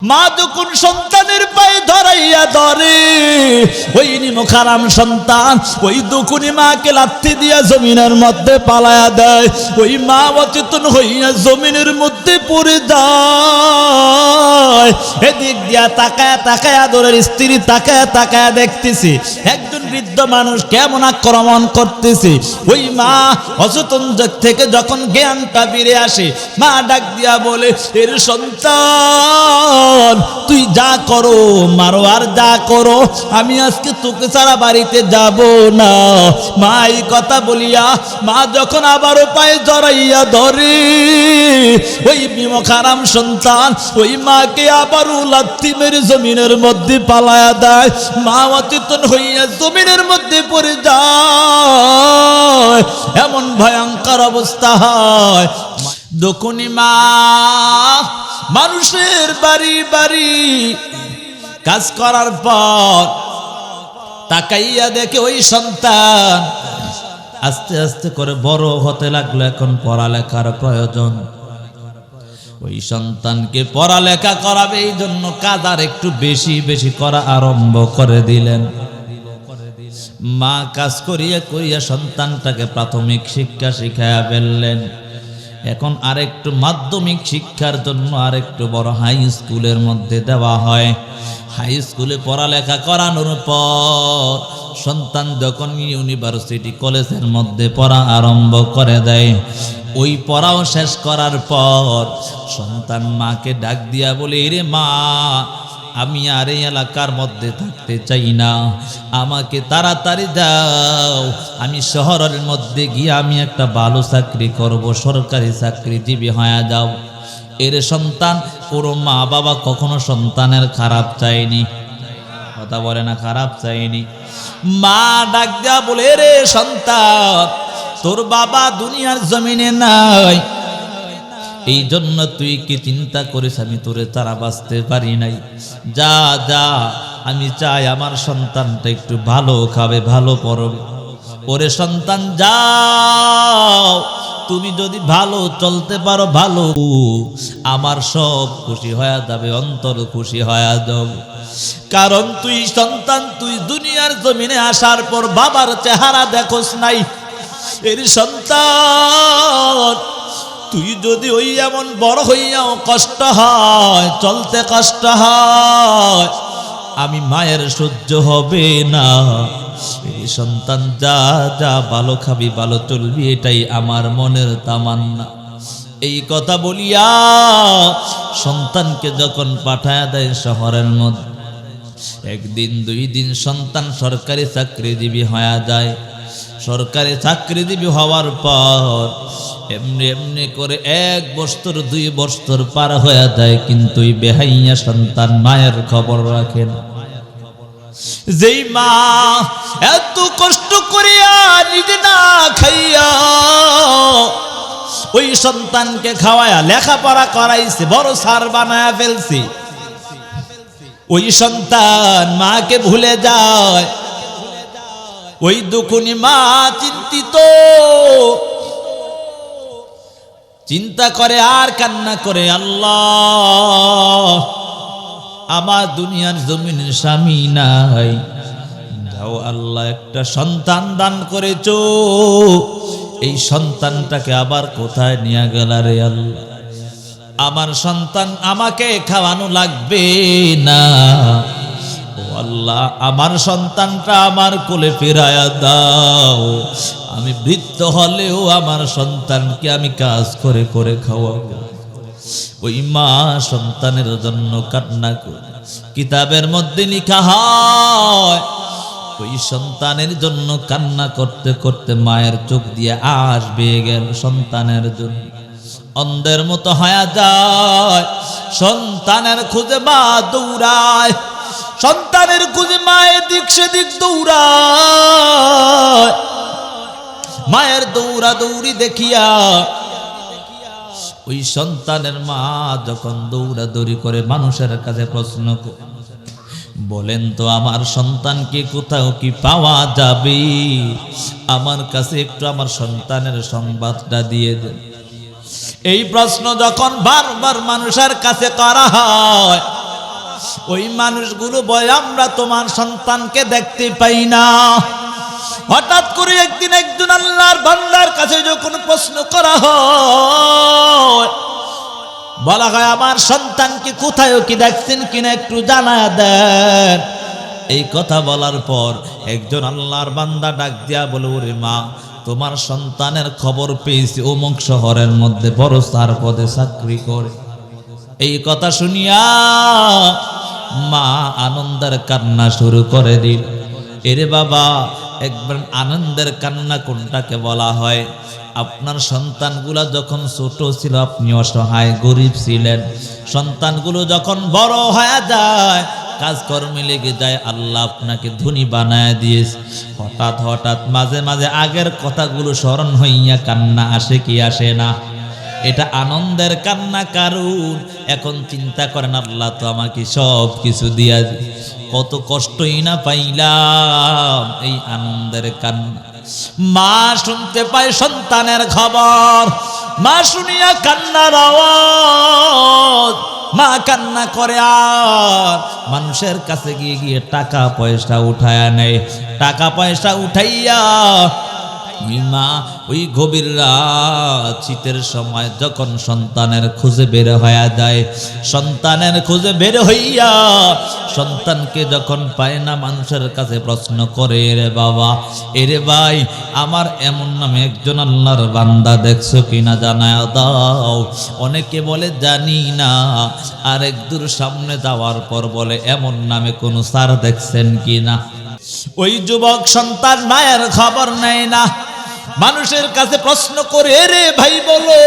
মা যখন সন্তানের পায়ে ধরাইয়া ধরে, ওই নিমখারাম সন্তান ওই দুকুনি মাকে লাথি দিয়া জমিনের মধ্যে পালায়া দেয়। ওই মা অচেতন হইয়া জমিনের মধ্যে পড়ে যায়। এদিক দিয়া তাকায়া তাকায়া দরের স্ত্রী তাকায়া তাকায়া দেখতেছে একজন বৃদ্ধ মানুষ কেমন আক্রমণ করতেছে। ওই মা অচেতন থেকে যখন জ্ঞানটা ফিরে আসে, মা ডাক দিয়া বলে, এর সন্তান তুই যা করো মারো আর যা করো, আমি আজকে তোকে ছাড়া বাড়িতে যাব না। মা এই কথা বলিয়া মা যখন আবারও পায়ে জড়াইয়া ধরে, ওই বিমুখারাম সন্তান ওই মাকে আবারও লাথি মেরে জমিনের মধ্যে পালায়া দেয়। মা অচেতন হইয়া জমিনের মধ্যে পড়ে যায়। এমন ভয়ঙ্কর অবস্থা হয়। দকুনি মা মানুষের বাড়ি বাড়ি কাজ করার পর তাকাইয়া দেখে ওই সন্তান আস্তে আস্তে করে বড় হতে লাগলো। এখন পড়ালেখার প্রয়োজন। ওই সন্তানকে পড়ালেখা করাবে, এই জন্য কাজ আর একটু বেশি বেশি করা আরম্ভ করে দিলেন। মা কাজ করিয়া করিয়া সন্তানটাকে প্রাথমিক শিক্ষা শিখাইয়া ফেললেন। এখন আরেকটু মাধ্যমিক শিক্ষার জন্য আরেকটু বড় হাই স্কুলের মধ্যে দেওয়া হয়। হাই স্কুলে পড়ালেখা করানোর পর সন্তান যখন ইউনিভার্সিটি কলেজের মধ্যে পড়া আরম্ভ করে দেয়, ওই পড়াও শেষ করার পর সন্তান মাকে ডাক দিয়া বলে, রে মা, আমি আর এই এলাকার মধ্যে থাকতে চাই না, আমাকে তাড়াতাড়ি দাও, আমি শহরের মধ্যে গিয়ে আমি একটা ভালো চাকরি করব, সরকারি চাকরিজীবী হয়ে যাও। এর সন্তান ওর মা বাবা কখনো সন্তানের খারাপ চায়নি, কথা বলে না, খারাপ চায়নি। মা ডাক দেয়া বলে, রে সন্তান, তোর বাবা দুনিয়ার জমিনে নাই, এই জন্য তুই কি চিন্তা করিস আমি তোরে তারা বাঁচতে পারি নাই? যা যা, আমি চাই আমার সন্তানটা একটু ভালো খাবে, ভালো পড়বে। ওরে সন্তান যাও, তুমি যদি ভালো চলতে পারো ভালো, আমার সব খুশি হয়ে যাবে, অন্তর খুশি হয়ে যাবে। কারণ তুই সন্তান, তুই দুনিয়ার জমিনে আসার পর বাবার চেহারা দেখোস নাই। এর সন্তান, তুই যদি ওই এমন বড় হইয়াও কষ্ট হয়, চলতে কষ্ট হয়, আমি মায়ের সহ্য হবে না। এই সন্তান যা যা, ভালো খাবি ভালো চলবি, এটাই আমার মনের তামান্না। এই কথা বলিয়া সন্তানকে যখন পাঠায়া দেয় শহরের মধ্যে, একদিন দুই দিন সন্তান সরকারি চাকরিজীবী হয়ে যায়। সরকারি চাকরিজীবী হওয়ার পর এমনি এমনি করে 1 বছর 2 বছর পার হয়ে যায়, কিন্তু এই বেহাইয়া সন্তান মায়ের খবর রাখে না। যেই মা এত কষ্ট করিয়া নিজে না খাইয়া ওই সন্তানকে খাওয়ায়া লেখাপড়া করাইছে, বড় স্যার বানায়া ফেলছে, ওই সন্তান মাকে ভুলে যায়। ওই দুকুনি মা চিন্তিত, চিন্তা করে আর কান্না করে, আল্লাহ, আমার দুনিয়ার জমিনে স্বামী নাই, দাও আল্লাহ, একটা সন্তান দান করেছো, এই সন্তানটাকে আবার কোথায় নিয়ে গেল রে আল্লাহ? আমার সন্তান আমাকে খাওয়ানো লাগবে না, ও আল্লাহ, আমার সন্তানটা আমার কোলে ফিরায়া দাও, আমি বৃদ্ধ হলেও আমার সন্তানকে আমি কাজ করে করে খাওয়াবো। ওই মা সন্তানের জন্য কান্না করে। কিতাবের মধ্যে লেখা হয়, ওই সন্তানের জন্য কান্না করতে করতে মায়ের চোখ দিয়ে আঁশ বেয়ে গেল সন্তানের জন্য। অন্ধের মতো হয়ে যায়, সন্তানের খুঁজে মা দৌড়ায়, সন্তানের খুঁজে মায়ের দিক সেদিক দৌড়ায়। মায়ের দৌড়া দৌড়ি দেখিয়া ওই সন্তানের মা যখন দৌড়াদৌড়ি করে মানুষের কাছে প্রশ্ন করে, বলেন তো আমার সন্তানকে কোথাও কি পাওয়া যাবে? আমার কাছে একটু আমার সন্তানের সংবাদটা দিয়ে দেন। এই প্রশ্ন যখন বারবার মানুষের কাছে করা হয়, ওই মানুষগুলো বলে আমরা তোমার সন্তানকে দেখতে পাই না। হঠাৎ করে একদিন একজন আল্লাহর বান্দার কাছে যখন প্রশ্ন করা হয়, বলা হয় আমার সন্তানকে কোথায় কি দেখছেন কিনা একটু জানায় দেন। এই কথা বলার পর একজন আল্লাহর বান্দা ডাক দিয়া বলে, ওরে মা, তোমার সন্তানের খবর পেয়েছি অমুক শহরের মধ্যে বড় স্যার পদে চাকরি করে। এই কথা শুনিয়া মা আনন্দের কান্না শুরু করে দিল। এরে বাবা, একবার আনন্দের কান্না কোনটাকে বলা হয়? আপনার সন্তানগুলা যখন ছোট ছিল আপনি অসহায় গরিব ছিলেন, সন্তানগুলো যখন বড় হয়ে যায়, কাজকর্মে লেগে যায়, আল্লাহ আপনাকে ধনী বানায় দিয়েছে। হঠাৎ হঠাৎ মাঝে মাঝে আগের কথাগুলো স্মরণ হইয়া কান্না আসে কি আসে না? এটা আনন্দের কান্না। কারণ এখন চিন্তা করেন, আল্লাহ তো আমাকে সব কিছু দিয়া, কত কষ্টই না পাইলাম, এই আনন্দের কান্না। মা শুনতে পায় সন্তানের খবর, মা শুনিয়া কান্নার আওয়াজ, মা কান্না করে আর মানুষের কাছে গিয়ে গিয়ে টাকা পয়সা উঠায়া নেয়। টাকা পয়সা উঠাইয়া মা ওই গভীর রাত শীতের সময় যখন সন্তানের খুঁজে বের হইয়া যায়, সন্তানের খুঁজে বের হইয়া সন্তানকে যখন পায় না, মানুষের কাছে প্রশ্ন করে, এরে বাবা, এরে ভাই, আমার এমন নামে একজন আল্লাহর বান্দা দেখছো কিনা জানায় দাও। অনেকে বলে জানি না, আর এক দূর সামনে যাওয়ার পর বলে এমন নামে কোন স্যার দেখছেন কিনা। ওই যুবক সন্তান মায়ের খবর নেয় না, মানুষের কাছে প্রশ্ন করে, রে ভাই বলো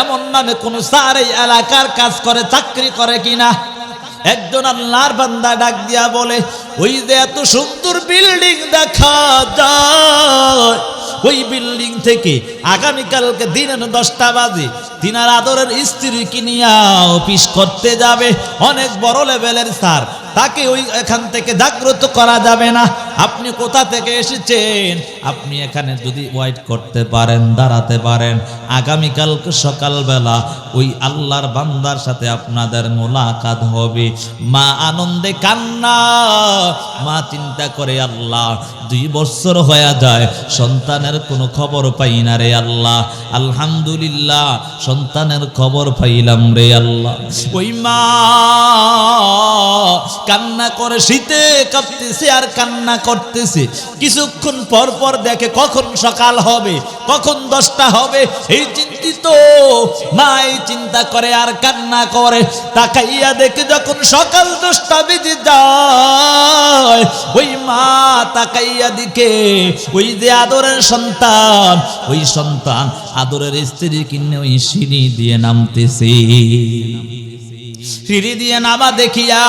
এমন নামে কোন স্যার এই এলাকার কাজ করে, চাকরি করে কিনা। একজন আল্লাহর বান্দা ডাক দিয়া বলে, ওই যে এত সুন্দর বিল্ডিং দেখা যায়, ওই বিল্ডিং থেকে আগামীকালকে দিনের 10টা বাজে তিনার আদরের স্ত্রীকে নিয়ে অফিস করতে যাবে, অনেক বড় লেভেলের স্যার, তাকে ওই এখান থেকে জাগ্রত করা যাবে না। আপনি কোথা থেকে এসেছেন? আপনি এখানে যদি ওয়েট করতে পারেন, দাঁড়াতে পারেন, আগামীকালকে সকালবেলা ওই আল্লাহর বান্দার সাথে আপনাদের মোলাকাত হবে। মা আনন্দে কান্না, মা চিন্তা করে, আল্লাহ 2 বছর হয়ে যায় সন্তানের কোনো খবর পাই না রে আল্লাহ, আলহামদুলিল্লাহ সন্তানের খবর পাইলাম রে আল্লাহ। ওই মা কান্না করে, শীতে কাঁপতেছে আর কান্না করতেছে। কিছুক্ষণ পর পর দেখে কখন সকাল হবে, কখন 10টা হবে, এই চিন্তিত মা এই চিন্তা করে আর কান্না করে। তাকাইয়া দেখে যখন সকাল 10টা বেজে যায়, ওই মা তাকাইয়া দিকে ওই যে আদরের সন্তান, ওই সন্তান আদরের স্ত্রী কিনে ওই সিঁড়ি দিয়ে নামতেছে। সিঁড়ি দিয়ে নামা দেখিয়া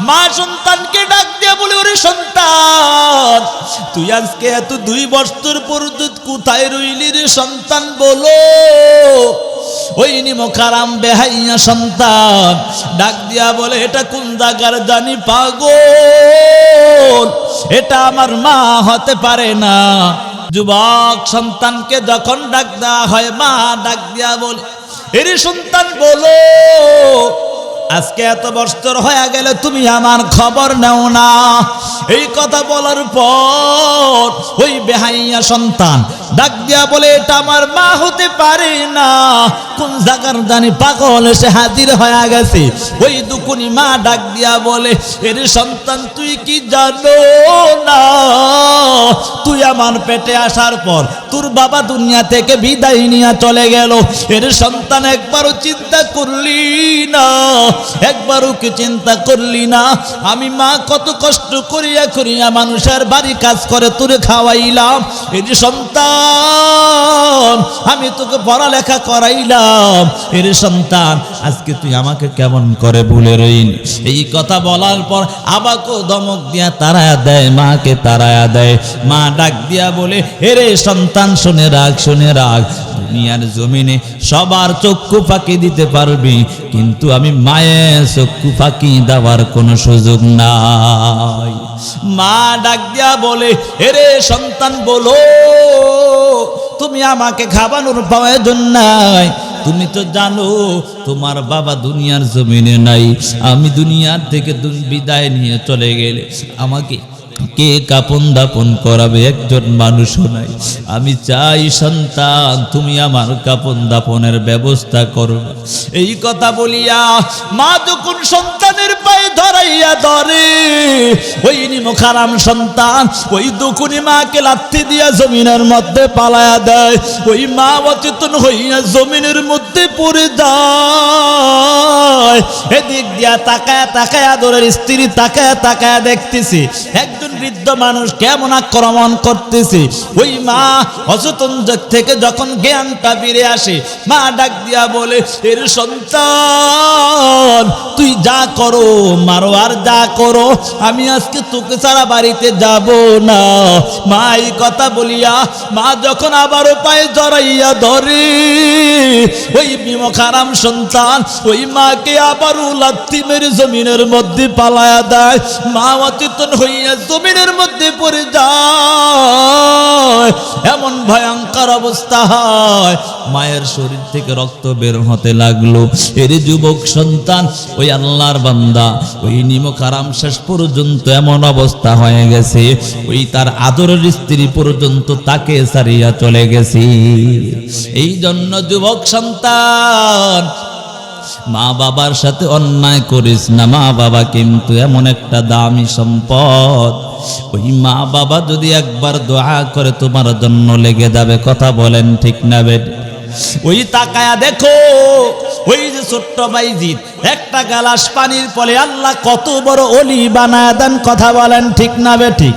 মা সন্তানকে ডাক দিয়ে বলে, ওরে সন্তান, তুই আজকে এত 2 বছর পর্যন্ত কোথায় রইলি রে সন্তান বলো। ওই নিমখারাম বেহাইয়া সন্তান ডাক দিয়া বলে, এটা কোন জায়গার জানি পাগল, এটা আমার মা হতে পারে না। যুবক সন্তানকে যখন ডাক দেওয়া হয়, মা ডাক দিয়া বলে, এরে সন্তান বলো, আজকে এত বছর হয়ে গেল তুমি আমার খবর নাও না। এই কথা বলার পর ওই বেহাইয়া সন্তান ডাক দিয়া বলে, এটা আমার মা হতে পারে না, কোন জায়গার জানি পাগল এসে হাজির হয়ে গেছে। ওই দুকুনি মা ডাক দিয়া বলে, এরে সন্তান তুই কি জানো না, তুই আমার পেটে আসার পর তোর বাবা দুনিয়া থেকে বিদায় নিয়ে চলে গেল। এর সন্তান একবারও চিন্তা করলি না, একবারও কি চিন্তা করলি না, আমি মা কত কষ্ট করিয়া করিয়া মানুষের বাড়ি কাজ করে তোরে খাওয়াইলাম। এই যে সন্তান, আমি তোকে পড়ালেখা করাইলাম, এর সন্তান আজকে তুই আমাকে কেমন করে ভুলে রইলি। এই কথা বলার পর আবাকে ধমক দিয়া তাড়ায়া দেয়, মাকে তাড়ায়া দেয়। মা ডাক দিয়া বলে, এরে সন্তান শুনে রাখ, শুনে রাখ, দুনিয়ার জমিনে সবার চক্ষু ফাঁকি দিতে পারবি, কিন্তু আমি মায়ের চক্ষু ফাঁকি দেওয়ার কোনো সুযোগ নাই। মা ডাক দিয়া বলে, এরে সন্তান বলো, তুমি আমাকে খাবানোর প্রয়োজন নাই, তুমি তো জানো তোমার বাবা দুনিয়ার জমিনে নাই, আমি দুনিয়ার থেকে বিদায় নিয়ে চলে গেলে আমাকে কে কাপন দাপন করাবে? একজন মানুষও নাই। আমি চাই সন্তান তুমি আমার কাপন দাপনের ব্যবস্থা করো। এই কথা বলিয়া মা যখন সন্তানের পায়ে ধরাইয়া ধরে, ওই নিমখারাম সন্তান ওই দুকুনি মাকে লাথি দিয়া জমিনের মধ্যে পালায়া দেয়। ওই মা অচেতন হইয়া জমিনের মধ্যে পড়ে যায়। এদিক দিয়া তাকায়া তাকায়া আদরের স্ত্রী তাকায়া তাকায়া দেখতেছে একজন বৃদ্ধ মানুষ কেমন আক্রমণ করতেছে। ওই মা অচেতন থেকে যখন জ্ঞানটা ফিরে আসে, মা ডাক দিয়া বলে, এর সন্তান তুই যা করো মারো আর যা করো, আমি আজকে তোকে ছাড়া বাড়িতে যাব না। মা এই কথা বলিয়া মা যখন আবারও পায়ে জড়াইয়া ধরে, ওই বিমুখারাম সন্তান ওই মাকে আবারও লাথি মেরে জমিনের মধ্যে পালায়া দেয়। মা অচেতন হইয়া জমিনের মধ্যে পড়ে যায়। এমন ভয়ঙ্কর অবস্থা হয়, মায়ের শরীর থেকে রক্ত বের হতে লাগলো। এর যুবক সন্তান ওই আল্লাহর বান্দা ওই নিমখারাম শেষ পর্যন্ত এমন অবস্থা হয়ে গেছে, ওই তার আদরের স্ত্রী পর্যন্ত তাকে ছাড়িয়া চলে গেছে। এই জন্য যুবক সন্তান মা বাবার সাথে অন্যায় করিস না। মা বাবা কিন্তু এমন একটা দামি সম্পদ, ওই মা বাবা যদি একবার দোয়া করে তোমার জন্য লেগে যাবে। কথা বলেন ঠিক না বেড? ওই তাকায়া দেখো ওই যে ছোট্ট বাইজিৎ একটা গ্লাস পানির পরে আল্লাহ কত বড় অলি বানায় দেন। কথা বলেন ঠিক না বে ঠিক?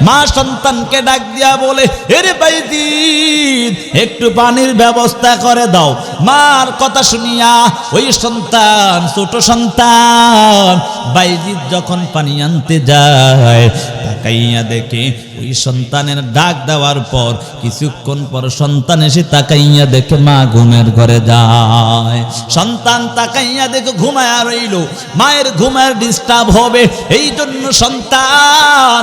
মা সন্তানকে ডাক দিয়া বলে, এরে বাইজিৎ একটু পানির ব্যবস্থা করে দাও। মার কথা শুনিয়া ওই সন্তান ছোট সন্তান বাইজিৎ যখন পানি আনতে যায়, তাকাইয়া দেখে ওই সন্তানের ডাক দেওয়ার পর কিছুক্ষণ পর সন্তান এসে তাকাইয়া দেখে মা ঘুমের ঘরে যায়। সন্তান তাকাইয়া দেখে ঘুমায়া রইল, মায়ের ঘুমের ডিস্টার্ব হবে, এই জন্য সন্তান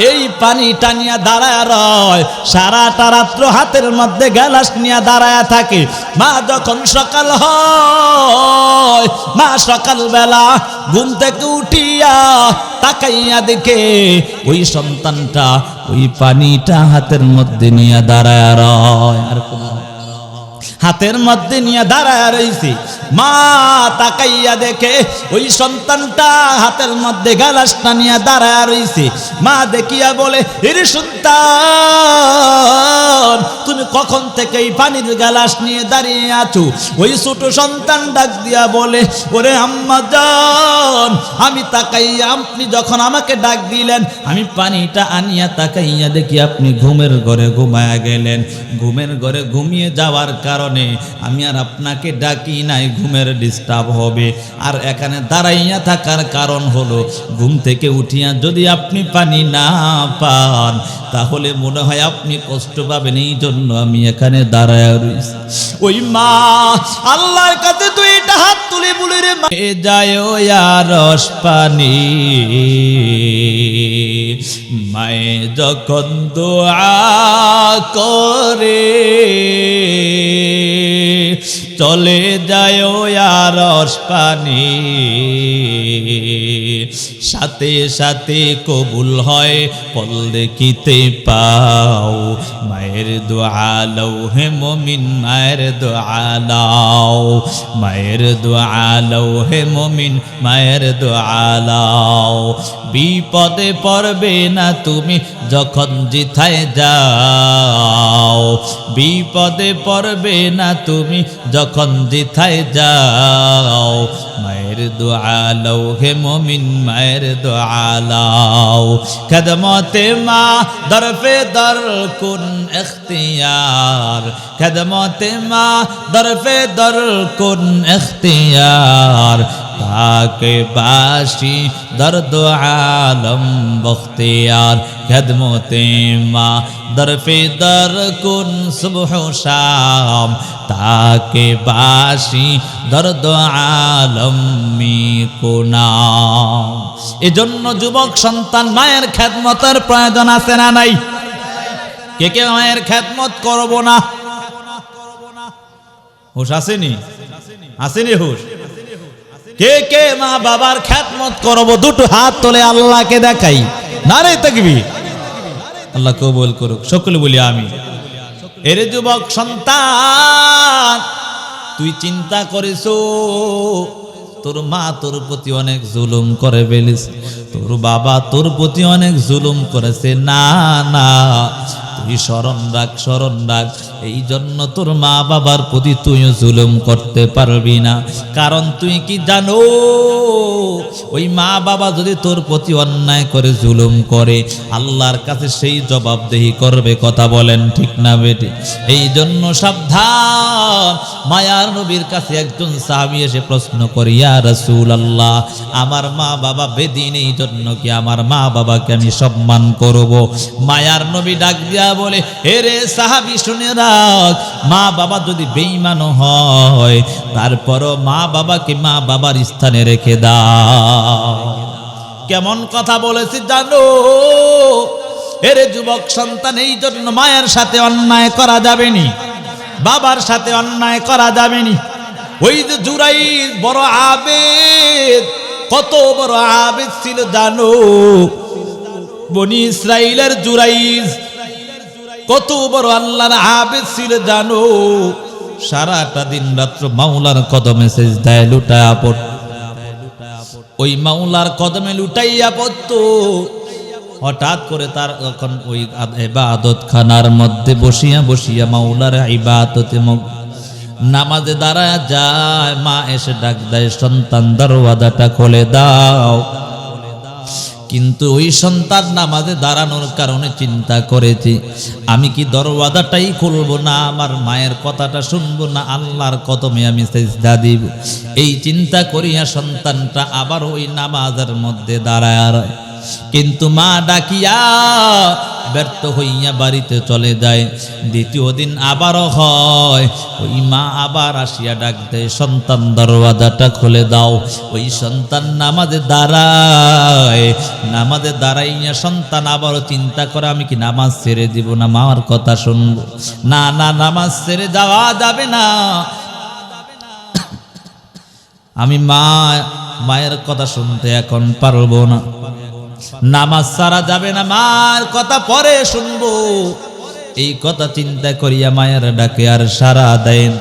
এই পানি টানিয়া দাঁড়ায় রয়। সারাটা রাত্র হাতের মধ্যে গ্লাস নিয়ে দাঁড়ায় থাকে। মা যখন সকাল হয়, মা সকালবেলা ঘুম থেকে উঠিয়া তাকাইয়া দেখে ওই সন্তানটা ওই পানিটা হাতের মধ্যে নিয়ে দাঁড়ায় রয়। আর হাতের মধ্যে নিয়ে দাঁড়ায় রইছে। মা তাকাইয়া দেখে ওই সন্তানটা হাতের মধ্যে গ্লাসটা নিয়ে দাঁড়ায় রইছে। মা দেখিয়া বলে, এর সন্তান তুমি কখন থেকে এই পানির গ্লাস নিয়ে দাঁড়িয়ে আছো? ওই ছোট সন্তান ডাক দিয়া বলে, ওরে আম্মা জান, আমি তাকাইয়া আপনি যখন আমাকে ডাক দিলেন আমি পানিটা আনিয়া তাকাইয়া দেখি আপনি ঘুমের ঘরে ঘুমায়া গেলেন। ঘুমের ঘরে ঘুমিয়ে যাওয়ার কারণে আমি আর আপনাকে ডাকি নাই, ঘুমের ডিস্টার্ব হবে। আর এখানে দাঁড়াইয়া থাকার কারণ হলো ঘুম থেকে উঠিয়া যদি আপনি পানি না পান তাহলে মনে হয় আপনি কষ্ট পাবেন, এই জন্য আমি এখানে দাঁড়ায় রইছি। ওই মা আল্লাহর কাছে দুইটা হাত তুলে বলে, রে মা যায় রস পানি, মায়ে যখন দোয়া করে চলে যায় রস পানি, সাথে সাথে কবুল হয় ফল দেখিতে পাও। মায়ের দোয়া লও হে মুমিন, মায়ের দোয়া লও, মায়ের দোয়া লও হে মুমিন, মায়ের দোয়া লও। বিপদে পড়বে না তুমি যখন যেথায় যাও, বিপদে পড়বে না তুমি যখন যেথায় যাও। মায়ের দোয়া লও হে মুমিন, মায়ের দোয়া লও। খেদমতে মা দরফে দর কুন ইখতিয়ার, খেদমতে মা দরফে দর কুন ইখতিয়ার। তাকে বাসি দর্দ আলম বখতিয়ার, খেদমতে মা দরফে দর কুন সুবহ শাম। তাকে বাসি দর্দ আলম মি কুনাম। এজন্য যুবক সন্তান মায়ের খেদমতের প্রয়োজন আছে না নাই? কে কে মায়ের খেদমত করব না? হুশ আসেনি? আসেনি হুশ? কে কে মা বাবার খ্যাতমত করব দুটো হাত তোলে আল্লাহকে দেখাই। নারে তাকবীর। আল্লাহ কবুল করুক, সকলে বলি আমি। এর যুবক সন্তান, তুই চিন্তা করিস তোর মা তোর প্রতি অনেক জুলুম করে ফেলেছে, তোর বাবা তোর প্রতি অনেক জুলুম করেছে। না না, তুই স্মরণ রাখ, স্মরণ রাখ। এই জন্য তোর মা বাবার প্রতি তুইও জুলুম করতে পারবি না। কারণ তুই কি জানো, ওই মা বাবা যদি তোর প্রতি অন্যায় করে জুলুম করে, আল্লাহর কাছে সেই জবাবদেহি করবে। কথা বলেন ঠিক না বেটি? এই জন্য সাবধান। মায়ার নবীর কাছে একজন সাহাবী এসে প্রশ্ন করে, ইয়া রাসূলুল্লাহ, আমার মা বাবা বেদিন, এই জন্য কি আমার মা বাবাকে আমি সম্মান করব? মায়ার নবী ডাক দিয়া বলে, হে রে সাহাবী, শুনে রাখ, মা বাবা যদি বেঈমান হয়, তারপরও মা বাবাকে মা বাবার স্থানে রেখে দাও। কেমন কথা বলেছি জানো? এর যুবক সন্তান, এই জন্য মায়ের সাথে অন্যায় করা যাবে নি, বাবার সাথে অন্যায় করা যাবে নি। ওই যে জুরাইজ বড় আবেদ, কত বড় আবেদ ছিল জানো? বনি ইসরাইলের জুরাইজ কত বড় আল্লাহর আবেদ ছিল জানো? সারাটা দিন রাত্র মাওলার কদমে সিজদায় লুটায়া পড়ত। ওই মাওলার কদমে লুটাইয়া পড়ত। হঠাৎ করে তার যখন ওই ইবাদত খানার মধ্যে বসিয়া বসিয়া মাওলার ইবাদতে নামাজে দাঁড়ায় যায়, মা এসে ডাক দেয়, সন্তান দরওয়াজাটা খুলে দাও। কিন্তু ওই সন্তান নামাজে দাঁড়ানোর কারণে চিন্তা করেছি, আমি কি দরওয়াজাটাই খুলবো না, আমার মায়ের কথাটা শুনবো না, আল্লাহর কদমে আমি সিজদা দিব। এই চিন্তা করিয়া সন্তানটা আবার ওই নামাজের মধ্যে দাঁড়ায় রয়। কিন্তু মা ডাকিয়া ব্যর্থ হইয়া বাড়িতে চলে যায়। দ্বিতীয় দিন আবারও হয়, ওই মা আবার আসিয়া ডাক দেয়, সন্তান দরওয়াজাটা খুলে দাও। ওই সন্তান নামাজে দাঁড়ায়। নামাজে দাঁড়াইয়া সন্তান আবারও চিন্তা করে, আমি কি নামাজ ছেড়ে দিব না, মার কথা শুনবো? না না, নামাজ ছেড়ে যাওয়া যাবে না। আমি মায়ের কথা শুনতে এখন পারবো না, নামাজ ছাড়া যাবে না, মার কথা পরে শুনবো। এই কথা চিন্তা করিয়া মায়ের ডাকে আর সাড়া দেন।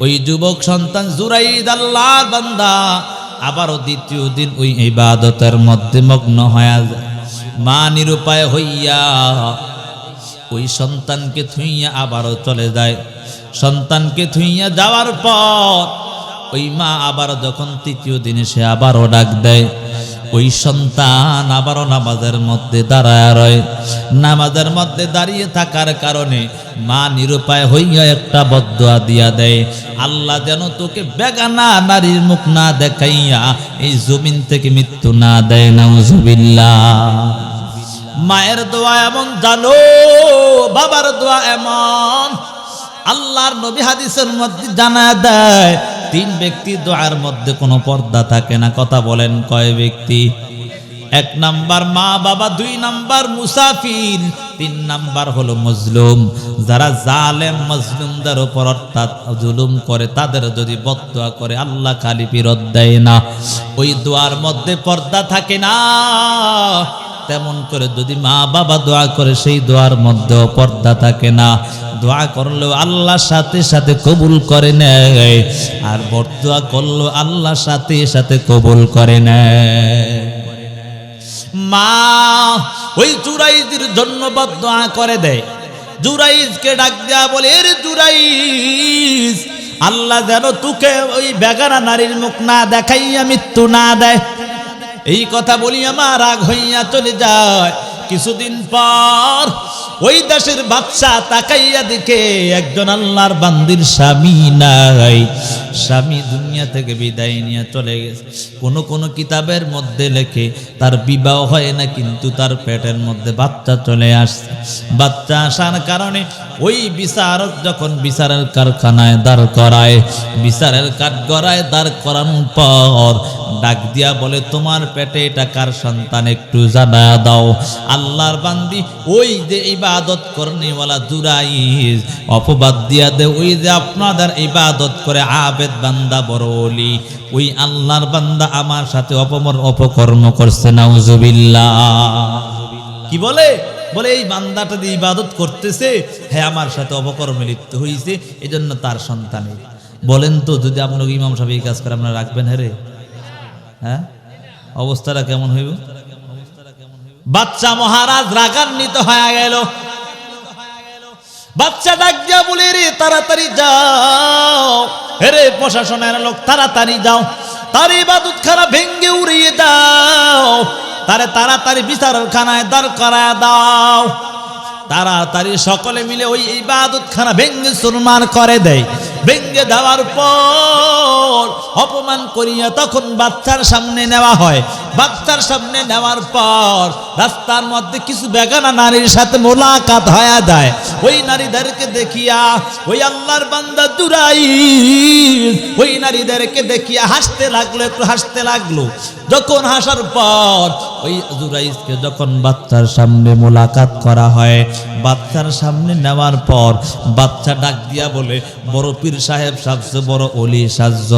ওই যুবক সন্তান জুরাইদ আল্লাহর বান্দা আবারও দ্বিতীয় দিন ওই ইবাদতের মধ্যে মগ্ন হয়ে যায়। মা নিরুপায় হইয়া ওই সন্তানকে থুইয়া আবারও চলে যায়। সন্তানকে থুইয়া যাওয়ার পর ওই মা আবার যখন তৃতীয় দিনে সে আবারও ডাক দেয়, ওই সন্তান আবারও নামাজের মধ্যে দাঁড়ায় রয়। নামাজের মধ্যে দাঁড়িয়ে থাকার কারণে মা নিরুপায় হইয়া একটা বদদুয়া দিয়া দেয়, আল্লাহ যেন তোকে বেগানা নারীর মুখ না দেখাইয়া এই জমিন থেকে মৃত্যু না দেয়। নাউজুবিল্লাহ। মায়ের দোয়া এমন জানো, বাবার দোয়া এমন। আল্লাহর নবী হাদিসের মধ্যে জানা দেয়, তিন ব্যক্তি দোয়ার মধ্যে কোনো পর্দা থাকে না। কথা বলেন কয় ব্যক্তি? এক নাম্বার মা বাবা, দুই নাম্বার মুসাফির, তিন নাম্বার হলো মজলুম। যারা জালেম মজলুমদের উপর অর্থাৎ জুলুম করে, তাদের যদি বদদুয়া করে আল্লাহ খালি ফিরত দেয় না। ওই দোয়ার মধ্যে পর্দা থাকে না। তেমন করে যদি মা বাবা দোয়া করে, সেই দোয়ার মধ্যেও পর্দা থাকে না। দোয়া করলেও আল্লাহর সাথে সাথে কবুল করে নেয়, আর বদদুয়া করলেও আল্লাহর সাথে সাথে কবুল করে নেয়। মা ওই জুরাইজের জন্য বদদুয়া করে দেয়। জুরাইজকে ডাক দেয়া বলে, এর জুরাইজ, আল্লাহ যেন তোকে ওই বেগানা নারীর মুখ না দেখাইয়া মৃত্যু না দেয়। এই কথা বলি আমার রাগ হইয়া চলে যায়। কিছুদিন পর ওই দেশের বাদশা তাকাইয়া দেখে একজন আল্লাহর বান্দির স্বামী নাই। স্বামী দুনিয়া থেকে বিদায় নিয়ে চলে গেছে। কোন কোন কিতাবের মধ্যে লেখে তার বিবাহ হয় না, কিন্তু তার পেটের মধ্যে বাচ্চা চলে আসছে। বাচ্চা আসার কারণে ওই বিচারক যখন বিচারের কারখানায় দাঁড় করায়, বিচারের কাঠগড়ায় দাঁড় করানোর পর ডাক দিয়া বলে তোমার পেটে এটা কার সন্তান একটু জানা দাও। আল্লাহর বান্দি ওই যে ইবাদত করনেওয়ালা জুরাইজ অপবাদ দিয়া দে ওই যে আপনাদের ইবাদত করে আবেদ বান্দা বড় ওলি ওই আল্লাহর বান্দা আমার সাথে অপকর্ম করছে নাউজুবিল্লাহ। কি বলে বলে এই বান্দাটা দিয়ে ইবাদত করতেছে হ্যাঁ আমার সাথে অপকর্মে লিপ্ত হয়েছে এজন্য তার সন্তানের। বলেন তো যদি আপনাকে ইমাম সাহেব এই কাজ করে আপনারা রাখবেন হ্যাঁ রে? হ্যাঁ অবস্থাটা কেমন হইব? বাচ্চা মহারাজ রাগান্বিত হয়ে গেল। বাচ্চা ডাক দিয়া বলে রে তাড়াতাড়ি যাও, রে প্রশাসনের লোক তাড়াতাড়ি যাও, তার ইবাদত খানা ভেঙ্গে উড়িয়ে দাও, তারে তাড়াতাড়ি বিচারখানায় দাঁড় করায় দাও। তাড়াতাড়ি সকলে মিলে ওই ইবাদত খানা ভেঙ্গে চুরমার করে দেয়। ভেঙ্গে দেওয়ার পর অপমান করিয়া তখন বাচ্চার সামনে নেওয়া হয়। বাচ্চার সামনে নেওয়ার পর রাস্তার মধ্যে কিছু বেগানা নারীর সাথে মোলাকাত হয়ে যায়। ওই নারীদেরকে দেখিয়া ওই আল্লাহর বান্দা জুরাইজ ওই নারীদেরকে দেখিয়া হাসতে লাগলো, একটু হাসতে লাগলো। যখন হাসার পর ওই জুরাইজকে যখন বাচ্চার সামনে মোলাকাত করা হয়, বাচ্চার সামনে নেওয়ার পর বাচ্চা ডাক দিয়া বলে বড় পীর সাহেব সবচেয়ে বড় অলি সাজ্য,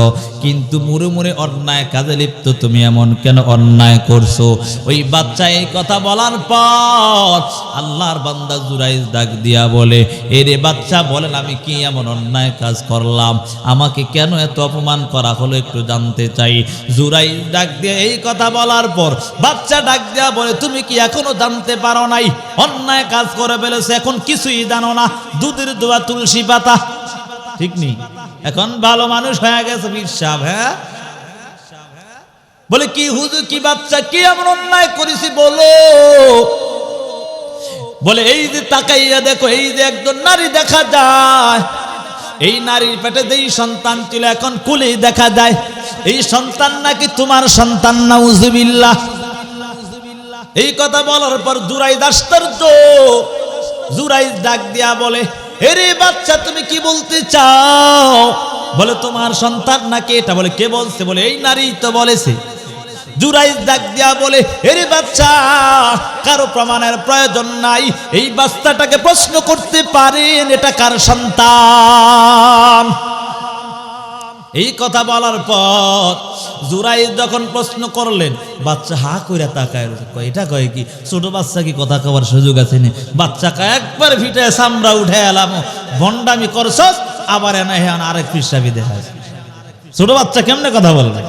কিন্তু মুড়ে মুড়ে অন্যায় কাজে লিপ্ত, তুমি এমন কেন অন্যায় করছো? ওই বাচ্চা এই কথা বলার পর আল্লাহর বান্দা জুরাইজ ডাক দিয়া বলে এরে বাচ্চা বলেন আমি কি এমন অন্যায় কাজ করলাম, আমাকে কেন এত অপমান করা হলো একটু জানতে চাই। জুরাইজ ডাক দিয়ে এই কথা বলার পর বাচ্চা ডাক দিয়া বলে তুমি কি এখনো জানতে পারো নাই অন্যায় কাজ করে ফেলেছে, এখন কিছুই জানো না, দুধের দোয়া তুলসী পাতা। ঠিক নেই, এখন ভালো মানুষ হয়ে গেছে পীর সাহেব। হ্যাঁ বলে কি হুজুর কি বাচ্চা কি এমন অন্যায় করেছি বলো? বলে এই যে তাকাইয়া দেখো এই যে একজন নারী দেখা যায়, এই নারীর পেটে যেই সন্তান ছিল এখন কুলেই দেখা যায়, এই সন্তান নাকি তোমার সন্তান নাউজুবিল্লাহ। এই কথা বলার পর জুরাইজ আশ্চর্য। জুরাইজ ডাক দিয়া বলে এরে বাচ্চা তুমি কি বলতে চাও? বলে তোমার সন্তান নাকি এটা? বলে কে বলছে? বলে এই নারী তো বলেছে। জুরাইজ ডাক দিয়া বলে এরে বাচ্চা কারো প্রমাণের প্রয়োজন নাই, এই বাচ্চাটাকে প্রশ্ন করতে পারেন এটা কার সন্তান। এই কথা বলার পর জুরাইজ যখন প্রশ্ন করলেন বাচ্চা হা কইরা তাকায়, এটা কয় কি ছোট বাচ্চা কি কথা কবার সুযোগ আছে নি? বাচ্চাকে একবার ভিটে সামরা উঠে এলাম, ভন্ডামি করছস আবার এনে হেন আরেক পিসাবি দেখায়। ছোট বাচ্চা কেমনে কথা বলবে?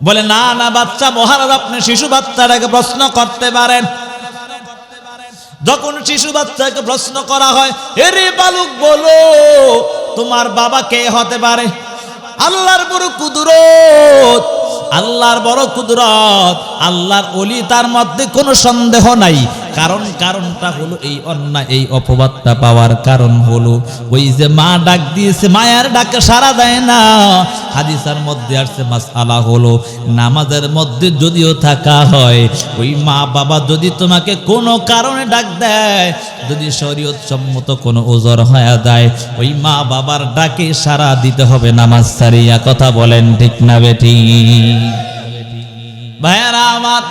বলে না না বাচ্চা মহারাজ আপনি শিশু বাচ্চাটাকে প্রশ্ন করতে পারেন। যখন শিশু বাচ্চাকে প্রশ্ন করা হয় এরে বালক বলো তোমার বাবা কে হতে পারে? আল্লাহর বড় কুদরত, আল্লাহর বড় কুদরত, আল্লাহর ওলি, তার মধ্যে কোনো সন্দেহ নাই। কারণটা হলো এই অন্যায় এই অপবাদটা পাওয়ার কারণ হলো ওই যে মা ডাক দিয়েছে, মায়ের ডাকে সাড়া দেয় না। হাদিসের মধ্যে আসছে মাসআলা হলো নামাজের মধ্যে যদিও থাকা হয় ওই মা বাবা যদি তোমাকে কোনো কারণে ডাক দেয়, যদি শরীয়ত সম্মত কোনো ওজর হয়ে যায় ওই মা বাবার ডাকে সাড়া দিতে হবে নামাজ ছাড়িয়া। কথা বলেন ঠিক না বেটি? ভাইয়ারা আমার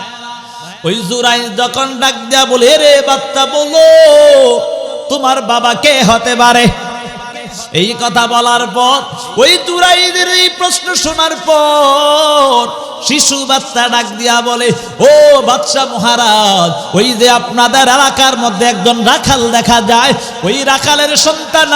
ওই জুরাইজ যখন ডাক দিয়া বলে রে বাচ্চা বলো তোমার বাবা কে হতে পারে? এই কথা বলার পর ওই জুরাইজের এই প্রশ্ন শোনার পর শিশু বাচ্চা ডাক দিয়া বলে ও বাদশা মহারাজ ওই যে আপনাদের এলাকার মধ্যে একজন রাখাল দেখা যায়, ওই রাখালের সন্তান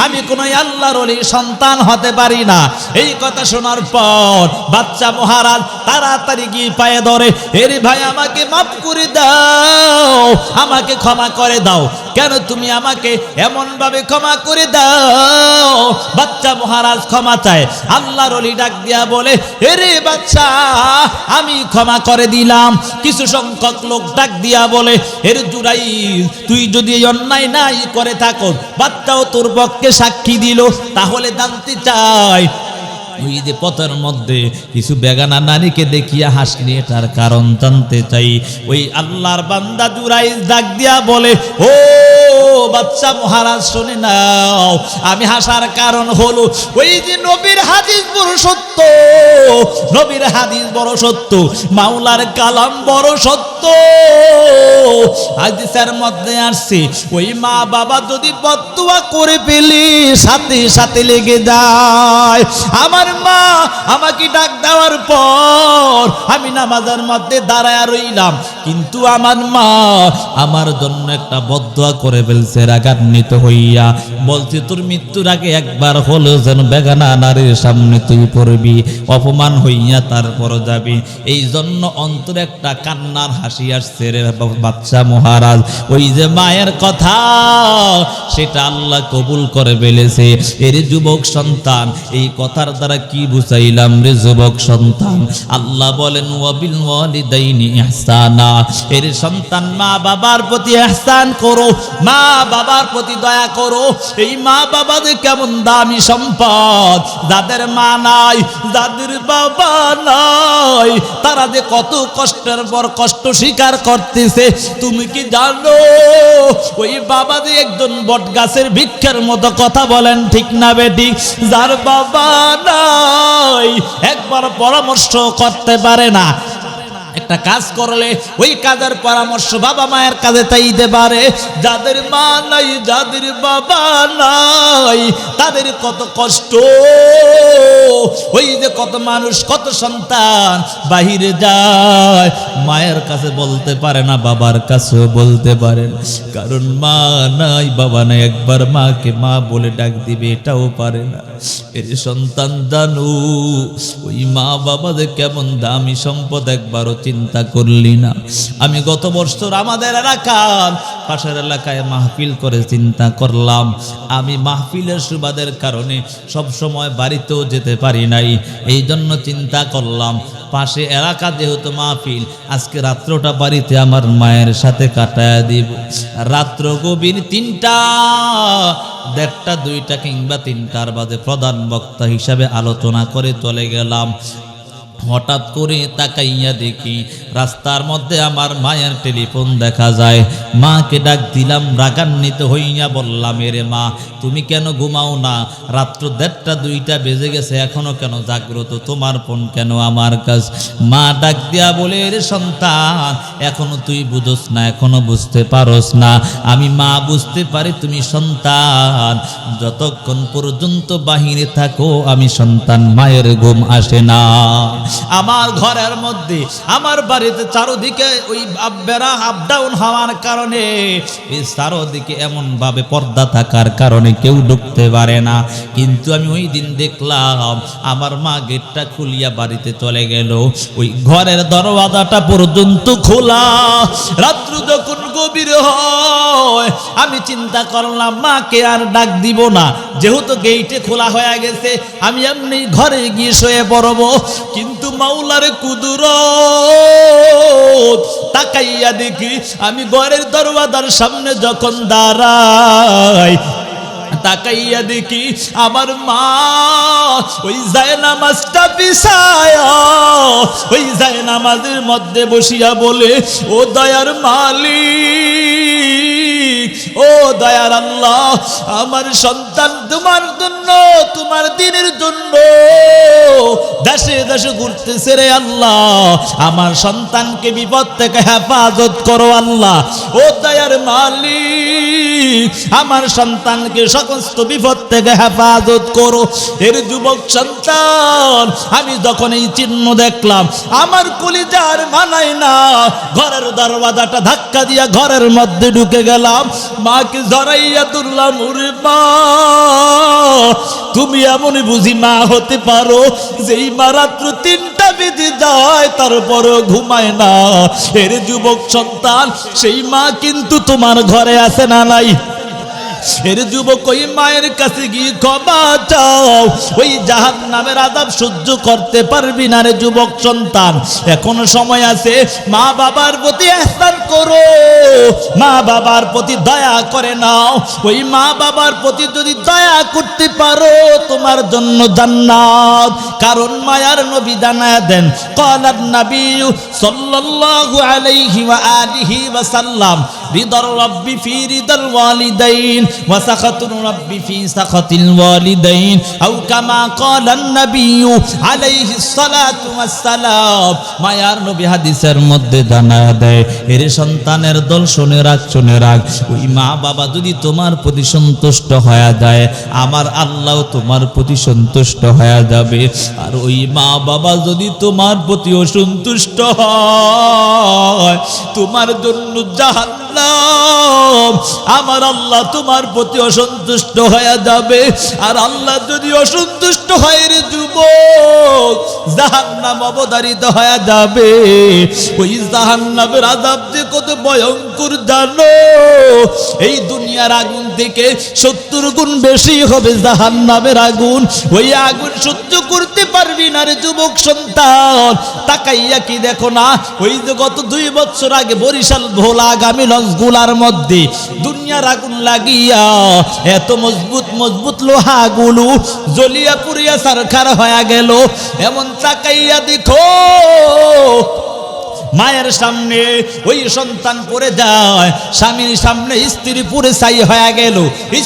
আমি কোন আল্লাহর ওলির সন্তান হতে পারি না। এই কথা শোনার পর বাচ্চা মহারাজ তাড়াতাড়ি গিয়ে পায়ে ধরে এরে ভাই আমাকে মাফ করে দাও, আমাকে ক্ষমা করে দাও। কেন তুমি আমাকে এমন ভাবে ক্ষমা করে দাও? বাচ্চা মহারাজ ক্ষমা চায়। আল্লাহর ওলি ডাক দিয়া বলে এরে বাচ্চা আমি ক্ষমা করে দিলাম। কিছু সংখ্যক লোক ডাক দিয়া বলে এর জুরাইজ তুই যদি এই অন্যায় নাই করে থাকো, বাচ্চাও তোর পক্ষে সাক্ষী দিল, তাহলে জানতে চাই ওই যে পথের মধ্যে কিছু বেগানা নারীকে দেখিয়া হাসলি এটার কারণ জানতে চাই। ওই আল্লাহর বান্দা জুরাইজ ডাক দিয়া বলে ও বাচ্চা মহারাজ শুনে নাও, আমি হাসার কারণ হলো ওই যে নবীর হাদিস বড় সত্য, নবীর হাদিস বড় সত্য, মাওলার কালাম বড় সত্য। হাদিসের মধ্যে আসছে ওই মা বাবা যদি বদদুয়া করে পেলে সাথে সাথে লেগে যায়। আমার মা আমাকে ডাক দেওয়ার পর আমি নামাজের মধ্যে দাঁড়ায় রইলাম, কিন্তু আমার মা আমার জন্য একটা বদদুয়া করে ফেলছে রাগান্বিত হইয়া, বলছে তোর মৃত্যুর আগে একবার হলো যেন বেগানা নারীর সামনে তুই পড়বি, অপমান হইয়া তারপর যাবি। এই জন্য অন্তরে একটা কান্নার হাসি আসছে রে বাচ্চা মহারাজ। ওই যে মায়ের কথা সেটা আল্লাহ কবুল করে ফেলেছে। এর যুবক সন্তান, এই কথার দ্বারা কি বুঝাইলাম রে যুবক সন্তান? আল্লাহ বলেন ওয়াবিল ওয়ালিদাইনি ইহসানা, এর সন্তান মা বাবার প্রতি ইহসান করো, মা বাবার প্রতি দয়া করো। এই মা বাবা যে কেমন দামি সম্পদ, যাদের মা নাই, যাদের বাবা নাই, তারা যে কত কষ্টের পর কষ্ট স্বীকার করতেছে তুমি কি জানো? ওই বাবা যে একজন বট গাছের বৃক্ষের মতো, কথা বলেন ঠিক না বেটি? যার বাবা নাই একবার পরামর্শ করতে পারে না, একটা কাজ করলে ওই কাজের পরামর্শ বাবা মায়ের কাছে চাইতে পারে। যাদের মা নাই, যাদের বাবা নাই, তাদের কত কষ্ট। ওই যে কত মানুষ, কত সন্তান বাহিরে যায়, মায়ের কাছে বলতে পারে না, বাবার কাছেও বলতে পারে না, কারণ মা নাই বাবা নাই, একবার মাকে মা বলে ডাক দিবে এটাও পারে না। এর সন্তান জানো ওই মা বাবা যে কেমন দামি সম্পদ একবারও চিন্তা করলি না? আমি গত বছর আমাদের এলাকার পাশের এলাকায় মাহফিল করে চিন্তা করলাম, আমি মাহফিলের সুবাদের কারণে সব সময় বাড়িতেও যেতে পারি নাই, এই জন্য চিন্তা করলাম পাশে এলাকা যেহেতু মাহফিল, আজকে রাত্রটা বাড়িতে আমার মায়ের সাথে কাটায় দিব। রাত্র গভীর 3টা, 1:30, 2টা কিংবা 3টার বাজে প্রধান বক্তা হিসাবে আলোচনা করে চলে গেলাম। হঠাৎ করে তাকাইয়া দেখি রাস্তার মধ্যে আমার মায়ের টেলিফোন দেখা যায়। মাকে ডাক দিলাম, রাগান্বিত হইয়া বললাম, এরে মা তুমি কেন ঘুমাও না? রাত্র 1:30, 2টা বেজে গেছে, এখনো কেন জাগ্রত? তোমার ফোন কেন আমার কাছ? মা ডাক দিয়া বলে, রে সন্তান এখনো তুই বুঝোস না, এখনো বুঝতে পারোস না। আমি মা বুঝতে পারি তুমি সন্তান, যতক্ষণ পর্যন্ত বাহিরে থাকো আমি সন্তান, মায়ের ঘুম আসে না। আমার ঘরের মধ্যে, আমার বাড়িতে চারদিকে ওই বেড়া আপ ডাউন হওয়ার কারণে, এই চারদিকে এমন ভাবে পর্দা থাকার কারণে কেউ ঢুকতে পারে না। কিন্তু আমি ওই দিন দেখলাম আমার মা গেটটা খুলিয়া বাড়িতে চলে গেল, ওই ঘরের দরওয়াজাটা পর্যন্ত খোলা। রাত্র যখন গভীর হয় আমি চিন্তা করলাম মাকে আর ডাক দিব না, যেহেতু গেইটে খোলা হয়ে গেছে আমি এমনি ঘরে গিয়ে শুয়ে পড়ব। কিন্তু মাওলার কুদরত, তাকাইয়া দেখি আমি ঘরের দরওয়াজার সামনে যখন দাঁড়াই, তাকাইয়া দেখি আমার মা ওই জায়নামাজটা বিছায়া ওই জায়নামাজের মধ্যে বসিয়া বলে, ও দয়ার মালিক, ও দয়ার আল্লাহ, আমার সন্তান তোমার জন্য, তোমার দিনের জন্য দেশে দেশে ঘুরতেছে রে আল্লাহ, আমার সন্তানকে বিপদ থেকে হেফাজত করো আল্লাহ। ও দয়ার মালিক, আমার সন্তানকে সমস্ত বিপদ থেকে হেফাজত করো। এর যুবক সন্তান, আমি যখন এই চিহ্ন দেখলাম আমার কলিজার মানায় না, ঘরের দরওয়াজাটা ধাক্কা দিয়া ঘরের মধ্যে ঢুকে গেলাম, মাকে জড়াইয়া তুললাম। ওরে মা, তুমি এমনই বুঝি মা হতে পারো যেই মা রাত্র 3টা বেজে যায় তারপরও ঘুমায় না? এর যুবক সন্তান, সেই মা কিন্তু তোমার ঘরে আছে না নাই? এর যুবক ওই মায়ের কাছে গিয়ে ক্ষমা চাও, ওই জাহান্নামের আযাব সহ্য করতে পারবি না রে যুবক সন্তান। এখনো সময় আছে, মা বাবার প্রতি ইহসান করো, মা বাবার প্রতি দয়া করে নাও। ওই মা বাবার প্রতি যদি দয়া করতে পারো তোমার জন্য জান্নাত। কারণ মায়ার নবী জানায়া দেন, ক্বালান নবী সাল্লাল্লাহু আলাইহি ওয়া আলিহি ওয়া সাল্লাম, রিদার রাব্বি ফি রিদাল ওয়ালিদাইন ওয়া সাখাতুর রাব্বি ফি সাখাতিল ওয়ালিদাইন আও কামা ক্বালান নাবিয়্যু আলাইহিস সালাতু ওয়াস সালাম। মায়ার নবী হাদিসের মধ্যে জানায়া দেয়, এর সন্তানের দল শুনে রাখ, ওই মা বাবা যদি তোমার প্রতি সন্তুষ্ট হয়ে যায়, আমার আল্লাহ তোমার প্রতি সন্তুষ্ট হয়ে যাবে। আর ওই মা বাবা যদি তোমার প্রতি অসন্তুষ্ট হয়, তোমার জন্য জাহান্নাম, আমার আল্লাহ তোমার প্রতি অসন্তুষ্ট হয়ে যাবে। আর আল্লাহ যদি অসন্তুষ্ট হয় রে যুবক, জাহান্নাম অবধারিত হয়ে যাবে। ওই জাহান্নামের আযাব যে কত ভয়ঙ্কর জানো, এই দুনিয়ার আগুন থেকে 70 গুণ বেশি হবে জাহান্নামের আগুন। ওই আগুন সহ্য করতে পারবি না রে যুবক সন্তান। তাকাইয়া কি দেখো না, ওই যে গত 2 বছর আগে বরিশাল ভোলাগামী লঞ্চগুলার মধ্যে দুনিয়ার আগুন লাগিয়া এত মজবুত লোহাগুলো জ্বলিয়া পুড়িয়া ছারখার হয়ে গেল। এমন তাকাইয়া দেখো, মায়ের সামনে ওই সন্তান পড়ে যায়, স্বামীর সামনে স্ত্রী পুরে ছাই হয়ে গেল,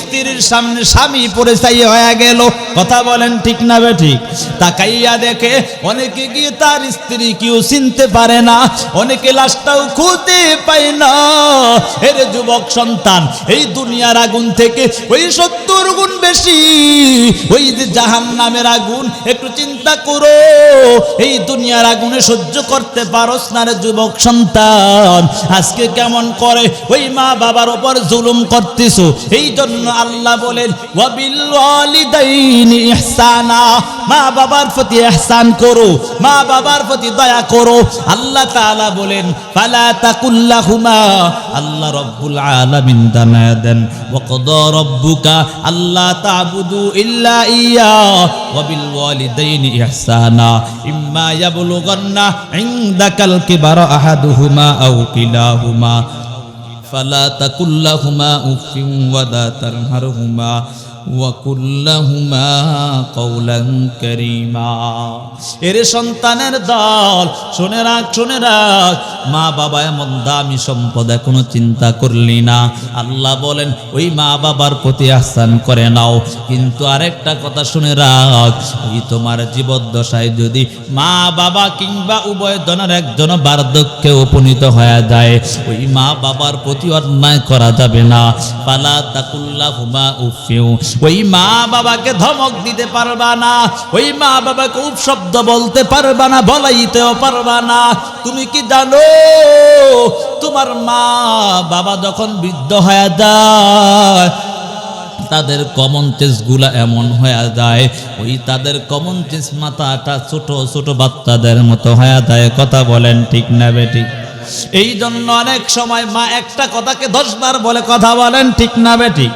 স্ত্রীর সামনে স্বামী পুরে ছাই হয়ে গেল। কথা বলেন ঠিক না বেঠিক? তাকাইয়া দেখে অনেকে গিয়ে তার স্ত্রী কেউ চিনতে পারে না, অনেকে লাশটাও খুঁজে পায় না। এর যুবক সন্তান, এই দুনিয়ার আগুন থেকে ওই 70 গুণ বেশি ওই যে জাহান্নামের আগুন। একটু চিন্তা করো, এই দুনিয়ার আগুনে সহ্য করতে পারোস না যুবক সন্তান, আজকে কেমন করে ওই মা বাবার উপর জুলুম করতেছো। এই জন্য আল্লাহ বলেন ওয়াবিল ওয়ালিদাইনি ইহসানা, মা বাবার প্রতি ইহসান করো, মা বাবার প্রতি দয়া করো। আল্লাহ তাআলা বলেন ফালা তাকুল্লাহুমা, আল্লাহ রব্বুল আলামিন জানায়া দেন ওয়া ক্বাদা রাব্বুকা আল্লা তা'বুদু ইল্লা ইয়্যা ওয়াবিল ওয়ালিদাইনি ইহসানা ইম্মা ইয়াবলুগান্না ইনদাকাল কিবারা আহাদুহুমা আও কিলাহুমা ফালা তাকুল্লাহুমা উফিন ওয়া লা তানহারহুমা ওয়া কুল্লাহুমা কওলান কারীমা। এর সন্তানের দল শুনে রাখ, মা বাবা এমন দামি সম্পদ এখনো চিন্তা করলি না। আল্লাহ বলেন ওই মা বাবার প্রতি ইহসান করে নাও। কিন্তু আরেকটা কথা শুনে রাখ, ওই তোমার জীবদ্দশায় যদি মা বাবা কিংবা উভয় জনের একজন বার্ধক্যে উপনীত হয়ে যায়, ওই মা বাবার প্রতি অন্যায় করা যাবে না। ফালা তাকুল্লাহুমা উফিউ, ওই মা বাবাকে ধমক দিতে পারবা না, ওই মা বাবাকে উপশব্দ বলতে পারবা না, বলাইতেও পারবা না। তুমি কি জানো, তোমার মা বাবা যখন বৃদ্ধ হয়ে যায়, তাদের কমন চেস গুলা এমন হয়ে যায়, ওই তাদের কমন চেস মাথাটা ছোট ছোট বাচ্চাদের মতো হয়ে যায়। কথা বলেন ঠিক না বেঠিক? এই জন্য অনেক সময় মা একটা কথাকে 10 বার বলে। কথা বলেন ঠিক না বেঠিক?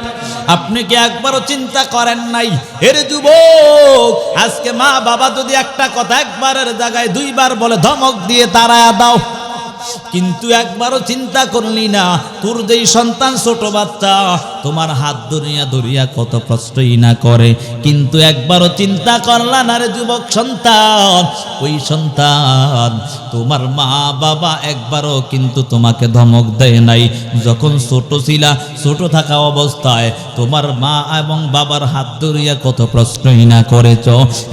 আপনি কি একবারও চিন্তা করেন নাই? এর যুবক, আজকে মা বাবা যদি একটা কথা একবারের জায়গায় 2 বার বলে, ধমক দিয়ে তাড়ায়া দাও। কিন্তু একবারও চিন্তা করলি না, তোর যেই সন্তান ছোট বাচ্চা, তোমার হাত ধরিয়া কত কষ্টই না করে, কিন্তু একবারও চিন্তা করলা না রে যুবক সন্তান। ওই সন্তান, তোমার মা বাবা একবারও কিন্তু তোমাকে ধমক দেয় নাই। যখন ছোট ছিলা, ছোট থাকা অবস্থায় তোমার মা এবং বাবার হাত ধরিয়া কত প্রশ্নই না করেছ,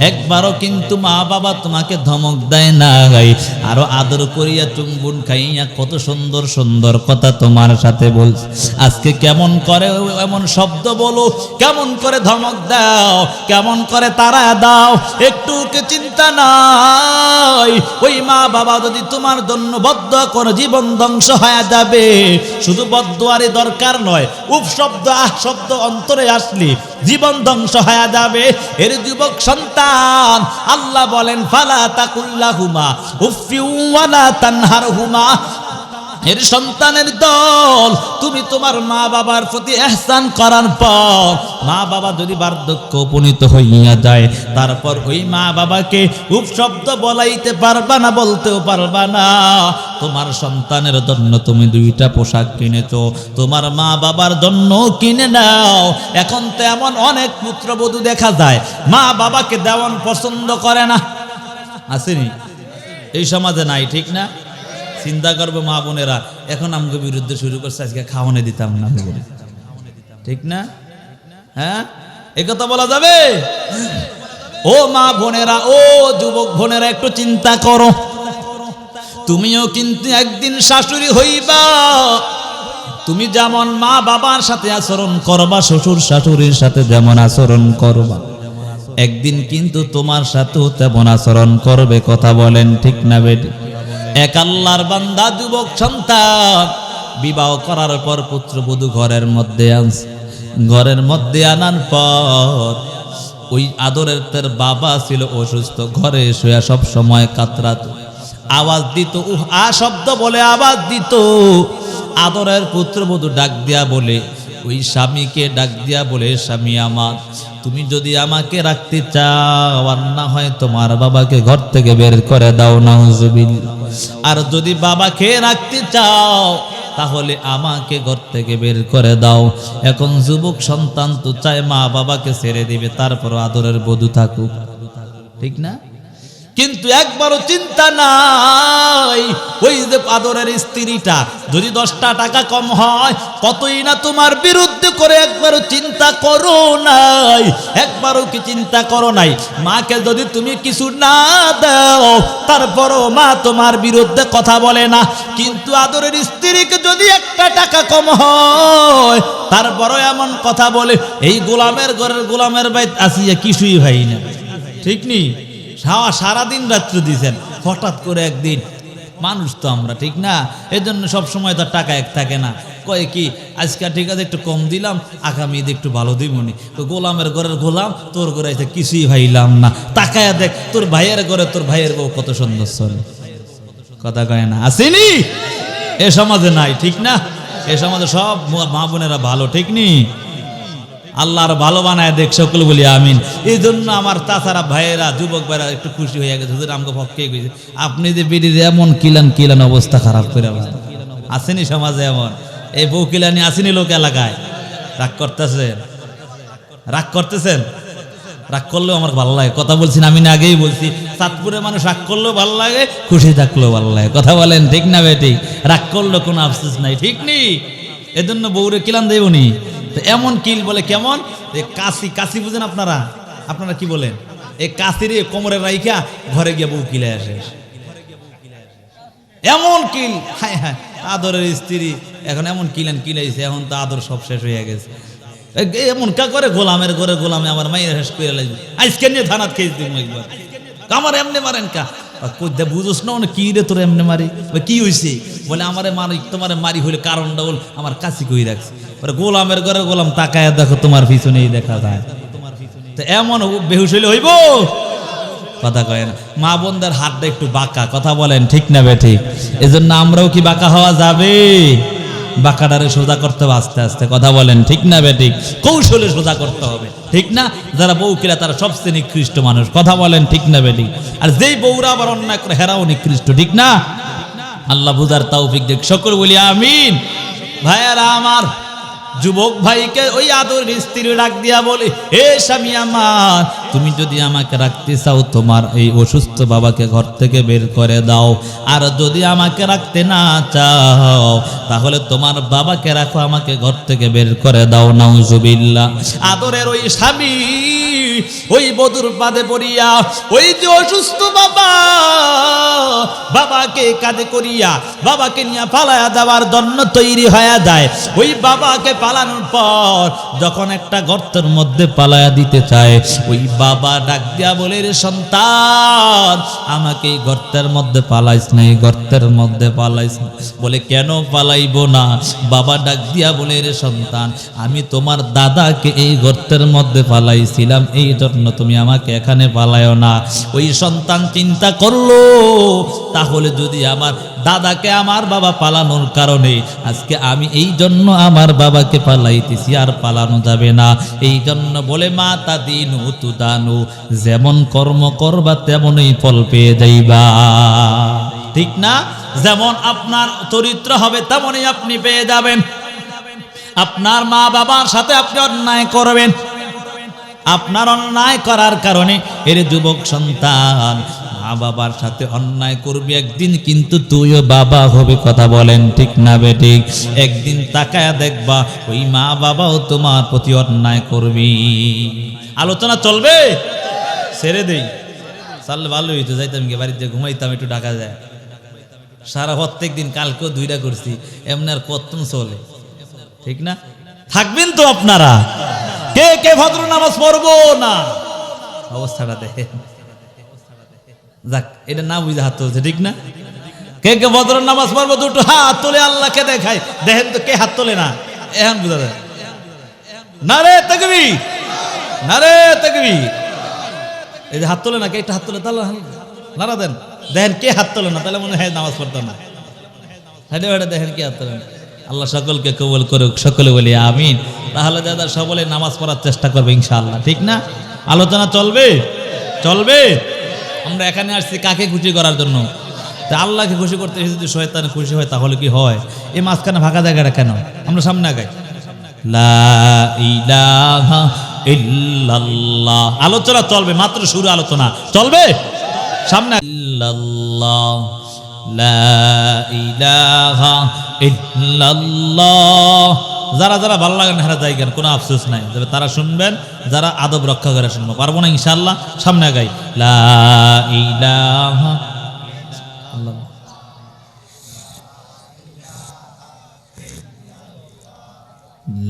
একবারও কিন্তু মা বাবা তোমাকে ধমক দেয় নাই। আরো আদর করিয়া চুম্বন খাইয়া কত সুন্দর সুন্দর কথা তোমার সাথে বলছে। আজকে কেমন করে এমন শব্দ বলো, কেমন করে ধমক দাও, কেমন করে তাড়া দাও, একটু কি চিন্তা নাই? ওই মা বাবা যদি তোমার জন্য বদদোয়া করে, জীবন ধ্বংস হয়ে যাবে। শুধু বদদোয়ারই দরকার নয়, উপশব্দ শব্দ অন্তরে আসলে জীবন ধ্বংস হয়ে যাবে। এর যুবক সন্তান, আল্লাহ বলেন ফালা তাকুল্লাহুমা উফিউ ওয়া লা তানহারহুমা। এর সন্তানের দল, তুমি তোমার মা বাবার প্রতি ইহসান করার পর, মা বাবা যদি বার্ধক্য উপনীত হইয়া যায়, তারপর ওই মা বাবাকে উপশব্দ বলাইতে পারবা না, বলতেও পারবা না। তোমার সন্তানের জন্য তুমি 2টা পোশাক কিনেছো, তোমার মা বাবার জন্য কিনে নাও। এখন তো এমন অনেক পুত্রবধূ দেখা যায়, মা বাবাকে দেওয়ান পছন্দ করে না। আসেনি? এই সমাজে নাই, ঠিক না? চিন্তা করবো মা বোনেরা, এখন আমাকে বিরুদ্ধে শুরু করছে, আজকে খাওয়ানো দিতাম না, ঠিক না? হ্যাঁ, এ কথা বলা যাবে? ও মা বোনেরা, ও যুবক বোনেরা, একটু চিন্তা করো, তুমিও কিন্তু একদিন শাশুড়ি হইবা। তুমি যেমন মা বাবার সাথে আচরণ করবা, শ্বশুর শাশুড়ির সাথে যেমন আচরণ করবা, একদিন কিন্তু তোমার সাথেও তেমন আচরণ করবে। কথা বলেন ঠিক না বেটি? এক আল্লাহর বান্দা যুবক সন্তান বিবাহ করার পর পুত্রবধূ ঘরের মধ্যে আনছে। ঘরের মধ্যে আনার পর ওই আদরের তার বাবা ছিল অসুস্থ, ঘরে শুয়ে সব সময় কাতরাত, আওয়াজ দিত, আ শব্দ বলে আওয়াজ দিত। আদরের পুত্রবধূ ডাক দিয়া বলে, ওই স্বামীকে ডাক দিয়া বলে, স্বামী আমার, তুমি যদি আমাকে রাখতে চাও, আর না হয় তোমার বাবাকে ঘর থেকে বের করে দাও, নাউজুবিল্লাহ। আর যদি বাবাকে রাখতে চাও তাহলে আমাকে ঘর থেকে বের করে দাও। এখন যুবক সন্তান তো চায় মা বাবাকে ছেড়ে দিবে, তারপর আদরের বধূ থাকুক, ঠিক না? কিন্তু একবারও চিন্তা নাই, ওই যে আদরের স্ত্রীটা যদি 10টা টাকা কম হয় কতই না তোমার বিরুদ্ধে করে, একবারও চিন্তা করো নাই, একবারও কি চিন্তা করো নাই? মাকে যদি তুমি কিছু না দাও তারপরও মা তোমার বিরুদ্ধে কথা বলে না, কিন্তু আদরের স্ত্রীকে যদি 1টা টাকা কম হয় তারপরও এমন কথা বলে, এই গোলামের ঘরের গোলামের বাইত আসিয়া কিছুই ভাই না, ঠিক নি? সারাদিন রাত্রে দিয়েছেন, হঠাৎ করে একদিন, মানুষ তো আমরা, ঠিক না? এই জন্য সবসময় তার টাকা এক থাকে না, কয় কি আজকে ঠিক আছে একটু কম দিলাম, আগামী ঈদে একটু ভালো দিবনি। গোলামের ঘরের গোলাম, তোর ঘরে এসে কিছুই ভাইলাম না, তাকায়া দেখ তোর ভাইয়ের ঘরে তোর ভাইয়ের বউ কত সুন্দর চলে, কথা কয় না? আসেনি? এ সমাজে নাই, ঠিক না? এ সমাজে সব মা বোনেরা ভালো, ঠিক নি? আল্লাহর ভালো বানায় দেখ, সকল বলি আমিন। এই জন্য আমার তাছাড়া ভাইয়েরা, যুবক ভাইয়েরা একটু খুশি হয়ে গেছে, হুজুর আমাকে পক্ষে গেছে, আপনি যে বিড়ির এমন কিলান অবস্থা খারাপ করে আসেনি সমাজে, এমন এই বউ কিলানি আসেনি লোক এলাকায়। রাগ করতেছেন? রাগ করতেছেন? রাগ করলেও আমার ভালো লাগে, কথা বলছি না, আমি না আগেই বলছি, চাঁদপুরের মানুষ রাগ করলেও ভালো লাগে, খুশি থাকলেও ভালো লাগে, কথা বলেন ঠিক না বেটি? রাগ করলেও কোনো আফসোস নাই, ঠিক নি? এজন্য বউরে কিলান দেবনি। এমন কিল বলে কেমন, কাশি, কাশি বুঝেন আপনারা? আপনারা কি বলেন? এই কাশির কোমরে রাইখা ঘরে গিয়ে বউ কিলে আসে, এমন কিল। হায় হায়, আদরের স্ত্রী এখন এমন কিলাইছে, এখন তো আদর সব শেষ হয়ে গেছে। এমন কা করে গোলামের ঘরে গোলামে আমার মাইয়া শেষ করে লাগবে, আজকে নিয়ে থানাত খেয়েছি একবার, আমার এমনি মারেন কা, বুঝোস না কি রে তোর এমনি মারি, কি হয়েছে? বলে আমারে মারি, তোমার মারি হইলে কারণটা বল, আমার কাছে কই রাখছে। গোলামের ঘরে গোলাম, তাকায় দেখো তোমার পিছনেই দেখা যায়, তো এমন বেহুশ হইলে হইব? কথা কয় না। মা বোনদের হাতটা একটু বাঁকা, কথা বলেন ঠিক না বে ঠিক? এজন্য আমরাও কি বাঁকা হওয়া যাবে? বাঁকাটারে সোজা করতে হবে আস্তে আস্তে, কথা বলেন ঠিক না বে ঠিক? কৌশলে সোজা করতে হবে, ঠিক না? যারা বউ কিলা তারা সবচেয়ে নিকৃষ্ট মানুষ, কথা বলেন ঠিক না বে ঠিক? আর যেই বউরা আবার অন্যায় করে হেরাও নিকৃষ্ট, ঠিক না? আল্লাহ বুঝার তৌফিক দেখ, সকল বলি আমিন। ভাইয়ারা আমার, যুবক ভাইকে ওই আদরের স্ত্রী ডাক দিয়া বলে, হে স্বামী আমার, তুমি যদি আমাকে রাখতে চাও তোমার এই অসুস্থ বাবাকে ঘর থেকে বের করে দাও, আর যদি আমাকে রাখতে না চাও তাহলে তোমার বাবাকে রাখো, আমাকে ঘর থেকে বের করে দাও, নাউজুবিল্লাহ। আদরের ওই স্বামী ওই বধুর পাদে পড়িয়া ওই যে অসুস্থ বাবা, বাবাকে কাঁধে করিয়া বাবাকে নিয়ে পালায়া যাওয়ার জন্য তৈরি হয়ে যায়। ওই বাবাকে পালানোর পর যখন একটা গর্তের মধ্যে পালায়া দিতে চায়, ওই বাবা ডাক দিয়া বলে, রে সন্তান, আমাকে এই গর্তের মধ্যে পালাইস না, এই গর্তের মধ্যে পালাইস না। বলে কেন পালাইব না? বাবা ডাক দিয়া বলে, রে সন্তান, আমি তোমার দাদাকে এই গর্তের মধ্যে পালাইছিলাম, এই জন্য তুমি আমাকে এখানে পালাইও না। ওই সন্তান চিন্তা করলো, তাহলে যদি আমার দাদাকে আমার বাবা পালানোর কারণে আজকে আমি এই জন্য আমার বাবাকে পালাইতেছি, আর পালানো যাবে না। এই জন্য বলে মাতা দিনু তুদানু, যেমন কর্ম করবা তেমনই ফল পেয়ে যাইবা, ঠিক না? যেমন আপনার চরিত্র হবে তেমনই আপনি পেয়ে যাবেন। আপনার মা বাবার সাথে আপনি অন্যায় করবেন, আপনার অন্যায় করার কারণে এর যুবক সন্তান মা বাবার সাথে অন্যায় করবি একদিন কিন্তু তুইও বাবা হবে, কথা বলেন ঠিক না বেঠিক? একদিন তাকায়া দেখবা ওই মা বাবাও তোমার প্রতি অন্যায় করবি। আলোচনা চলবে, ছেড়ে দেই। চাললে ভালো হইতো, যাইতাম গিয়ে বাড়িতে ঘুমাইতাম, একটু ডাকা যায়। সারা প্রত্যেক দিন, কালকেও 2টা করছি, এমনি আর কতক্ষণ চলে, ঠিক না? থাকবেন তো আপনারা? কে কে ভদ্র নামাজ পড়বো না? অবস্থাটা দেখেন। যাক, এটা না বুঝে হাত তুলছে, ঠিক না? কে কে ভদ্র নামাজ পড়বো? দুটো হাত তুলে আল্লাহকে দেখায়। দেখেন তো কে হাত তোলে না, এখন বুঝা যায়। নারে তাকবীর, নারে তাকবীর। এই যে হাত তোলে না, কে একটা হাত তোলে, তাহলে নারা দেন। দেখেন কে হাত তোলে না, তাহলে মনে হয় নামাজ পড়তো না। হেঁটে হেঁটে দেখেন কে হাত তোলে না। আল্লাহ সকলকে কবুল করুক, সকলে বলি আমিন। তাহলে দাদা সকলে নামাজ পড়ার চেষ্টা করবে ইনশাআল্লাহ, ঠিক না? আলোচনা চলবে, চলবে। আমরা এখানে আসছি কাকে খুশি করার জন্য? তা আল্লাহকে খুশি করতে এসে যদি শয়তান খুশি হয় তাহলে কি হয়? এই মাঝখানে ফাঁকা জায়গাটা কেন? আমরা সামনে আগাই। লা ইলাহা ইল্লাল্লাহ। আলোচনা চলবে, মাত্র শুরু, আলোচনা চলবে। সামনে ইল্লাল্লাহ, লা ইলাহা ইল্লাল্লাহ। যারা যারা ভালো লাগে না হেরা যাইগেন, কোনো আফসোস নাই, তবে তারা শুনবেন যারা আদব রক্ষা করে শুনবো। পারবো না ইনশাআল্লাহ, সামনে গাই। লা ইলাহা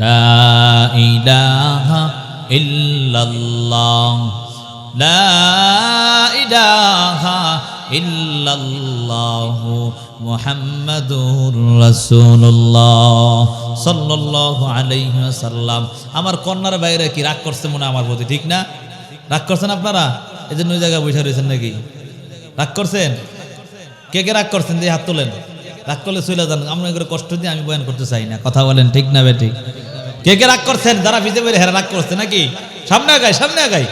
লা ইলাহা ইল্লাল্লাহ, লা ইলাহা ইল্লাল্লাহু মুহাম্মাদুর রাসূলুল্লাহ সাল্লাল্লাহু আলাইহি ওয়াসাল্লাম। আমার কন্যার বাইরে কি রাগ করছে মনে আমার প্রতি, ঠিক না? রাগ করছেন আপনারা? এই জন্য ওই জায়গায় বসে রয়েছেন নাকি? রাগ করছেন? কে কে রাগ করছেন? যে হাত তোলেন। রাগ করলে চলে যান, আমরা এগুলো কষ্ট দিয়ে আমি বয়ান করতে চাই না, কথা বলেন ঠিক না বেঠিক? কে কে রাগ করছেন? যারা ভিজে বেড়ে হেরা রাগ করছে নাকি? সামনে আগাই, সামনে আগাই।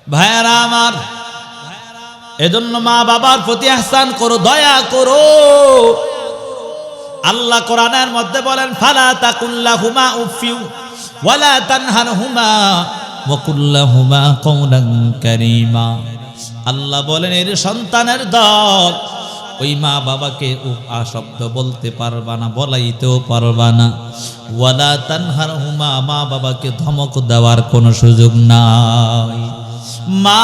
ভাইয়ারা আমার, এজন্য মা বাবার প্রতি ইহসান করো, দয়া করো। আল্লাহ কোরআনের মধ্যে বলেন, ফালা তাকুল্লাহুমা উফিউ ওয়ালা তানহারহুমা ওয়া কুল্লাহুমা কওলান কারীমা। আল্লাহ বলেন, এর সন্তানের দল, ওই মা বাবাকে শব্দ বলতে পারবা না, বলাইতেও পারবা না। ওয়ালা তানহারহুমা, মা বাবাকে ধমক দেওয়ার কোনো সুযোগ নাই। মা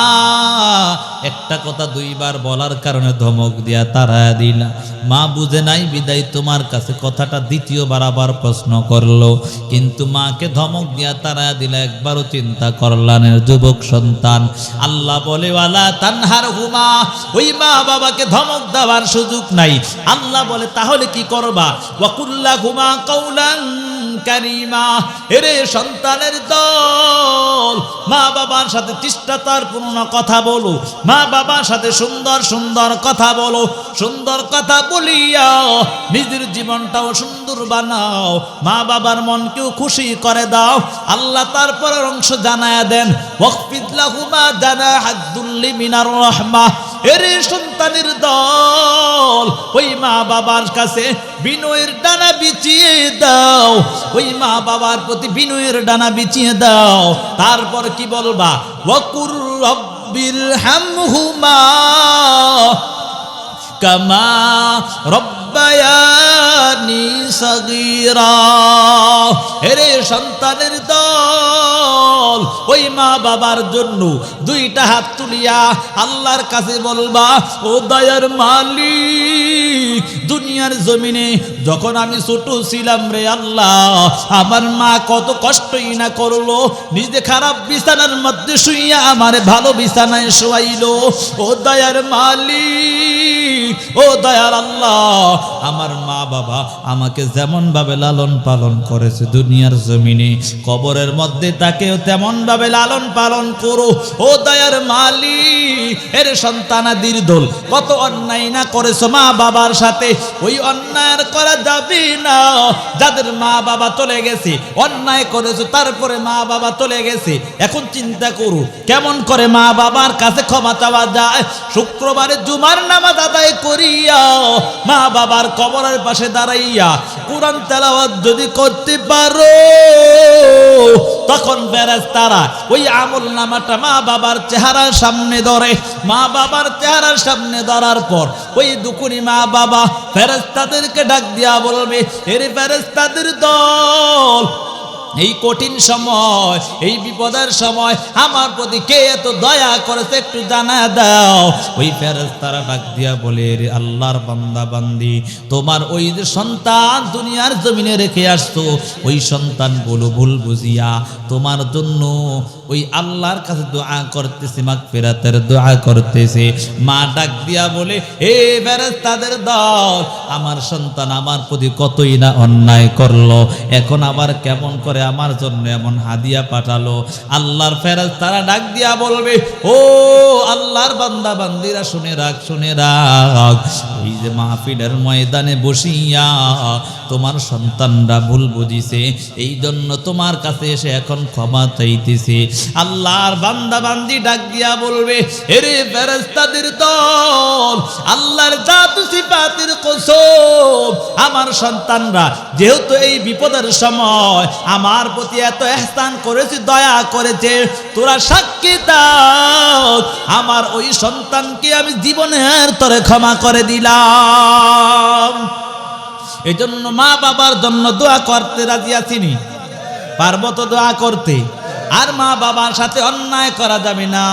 একটা কথা 2বার বলার কারণে ধমক দিয়া তারা দিলা, মা বুঝে নাই বিদায় তোমার কাছে কথাটা 2বার আবার প্রশ্ন করলো, কিন্তু মাকে ধমক দিয়া তারা দিলা, একবারও চিন্তা করলেন যুবক সন্তান। আল্লাহ বলে, ওয়ালা তানহারহুমা, ওই মা বাবাকে ধমক দেওয়ার সুযোগ নাই। আল্লাহ বলে, তাহলে কি করবা? ওয়া কুল্লাহুমা কাওলান কারীমা, এরে সন্তানের দল, মা বাবার সাথে শিষ্টাচারপূর্ণ কথা বলো, মা বাবার সাথে সুন্দর সুন্দর কথা বলো। সুন্দর কথা বলিয়া নিজের জীবনটাও সুন্দর বানাও, মা বাবার মনকেও খুশি করে দাও। আল্লাহ তারপরের অংশ জানায়া দেন, ওয়াকফিদ লাহুমা জানাহাদ দুল্লি মিনার রাহমাহ, এরে সন্তানের দল, ওই মা বাবার কাছে বিনয়ের ডানা বিছিয়ে দাও, ওই মা বাবার প্রতি বিনয়ের ডানা বিছিয়ে দাও। তারপর কি বলবা? ওয়াকুর রব্বির হামহুমা কামা রব্বায়ানি সগীরা, এরে সন্তানের দল, ওই মা বাবার জন্য 2টা হাত তুলিয়া আল্লাহর কাছে বলবা, ও দয়ার মালিক, দুনিয়ার জমিনে যখন আমি ছোট ছিলাম রে আল্লাহ, আমার মা কত কষ্টই না করলো, নিজে খারাপ বিছানার মধ্যে শুইয়া আমারে ভালো বিছানায় শোয়াইলো। ও দয়ার মালিক, ও দয়ার আল্লাহ, আমার মা বাবা আমাকে যেমন ভাবে লালন পালন করেছে দুনিয়ার জমিনে, কবরের মধ্যে তাকেও তেমন ভাবে লালন পালন করো। ও দয়ার মালিক, এর সন্তানাদির দল, কত অন্যায় না করেছো মা বাবার সাথে, ওই অন্যায় করা যাবে না। যাদের মা বাবা চলে গেছে, অন্যায় করেছো, তারপরে মা বাবা চলে গেছে, এখন চিন্তা করো কেমন করে মা বাবার কাছে ক্ষমা চাওয়া যায়। শুক্রবারে জুমার নামাজ আদায় করিয়া মা বাবার কবরের পাশে দাঁড়াইয়া কোরআন তেলাওয়াত যদি করতে পারো, তখন ফেরেশতারা ওই আমলনামাটা মা বাবার চেহারার সামনে ধরে। মা বাবার চেহারার সামনে ধরার পর ওই দুকুনি মা বাবা ফেরেশতাদেরকে ডাক দিয়া বলবে, এর ফেরেশতাদের দল, এই কঠিন সময়, এই বিপদের সময় আমার প্রতি কে এত দয়া করেছে একটু জানা দাও। ওই ফেরেশতারা ডাক দিয়া বলে, রে আল্লাহর বান্দা বান্দি, তোমার ওই যে সন্তান দুনিয়ার জমিনে রেখে আসতো, ওই সন্তানগুলো ভুল বুঝিয়া তোমার জন্য ওই আল্লাহর কাছে দোয়া করতেছে, মাগফিরাতের দোয়া করতেছে। মা ডাক দিয়া বলে, হে ফেরেশতাদের দল, আমার সন্তান আমার প্রতি কতই না অন্যায় করলো, এখন আবার কেমন করে আমার জন্য এমন হাদিয়া পাঠালো। আল্লাহর ফেরেশতারা ডাক দিয়া বলবে, ও আল্লাহর বান্দা বান্দিরা শুনে রাখ, শুনে রাখ, ওই যে মাহফিলের ময়দানে বসিয়া তোমার সন্তানরা ভুল বুঝিছে, এই জন্য তোমার কাছে এসে এখন ক্ষমা চাইতেছে। আল্লাহর বান্দা বান্দি ডাক দিয়া বলবে, এরে ফেরেশতাদের দল, আল্লাহর জাত সিফাতের কসম, আমার সন্তানরা যেহেতু এই বিপদের সময় আমার প্রতি এত ইহসান করেছে, দয়া করেছে, তোরা সাক্ষী দাও, আমার ওই সন্তানকে আমি জীবনের তরে ক্ষমা করে দিলাম। এজন্য মা বাবার জন্য দোয়া করতে রাজি আছিনি? পারবো তো দোয়া করতে? আর মা বাবার সাথে অন্যায় করা যাবে না।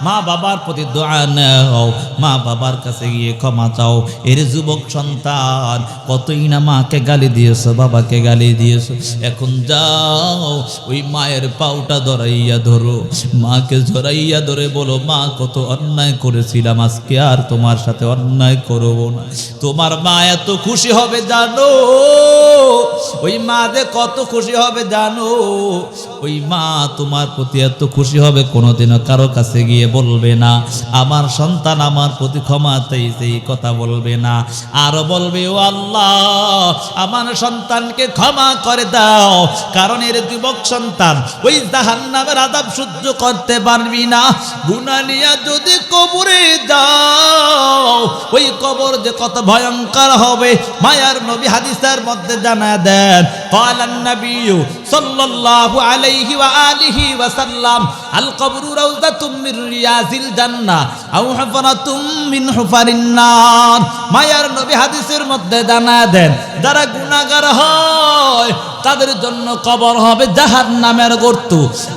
মা বাবার প্রতি দোয়া নাও, মা বাবার কাছে গিয়ে ক্ষমা চাও। এর যুবক সন্তান, কতই না মাকে গালি দিয়েছো, বাবাকে গালি দিয়েছো, এখন যাও ওই মায়ের পাউটা ধরাইয়া ধরো, মাকে ধরাইয়া ধরে বলো, মা কত অন্যায় করেছিলাম, আজকে আর তোমার সাথে অন্যায় করব না। তোমার মা এত খুশি হবে জানো, ওই মা যে কত খুশি হবে জানো, ওই মা তোমার প্রতি এত খুশি হবে, কোনোদিনও কারো কাছে গিয়ে বলবে না আমার সন্তান আমার প্রতি ক্ষমা চাইছে, এই কথা বলবে না। আরো বলবে, ও আল্লাহ আমার সন্তানকে ক্ষমা করে দাও, কারণ এর যুবক সন্তান ওই জাহান্নামের আযাব সহ্য করতে পারবি না। গুনাহ নিয়া যদি কবরে যাও, ওই কবর যে কত ভয়ঙ্কর হবে, মায়ার নবী হাদিসের মধ্যে জানা দেন, ক্বালান নবী সাল্লাল্লাহু আলাইহি ওয়া আলিহি ওয়া সাল্লাম, আল কবরু রাউযাতুম মির রিয়াজিল জান্নাহ আও হুফরাতুম মিন হুফারিন নার। মায়ার নবী হাদিসের মধ্যে জানা দেন, যারা গুনাহগার হয় তাদের জন্য কবর হবে জাহান্নামের গর্ত।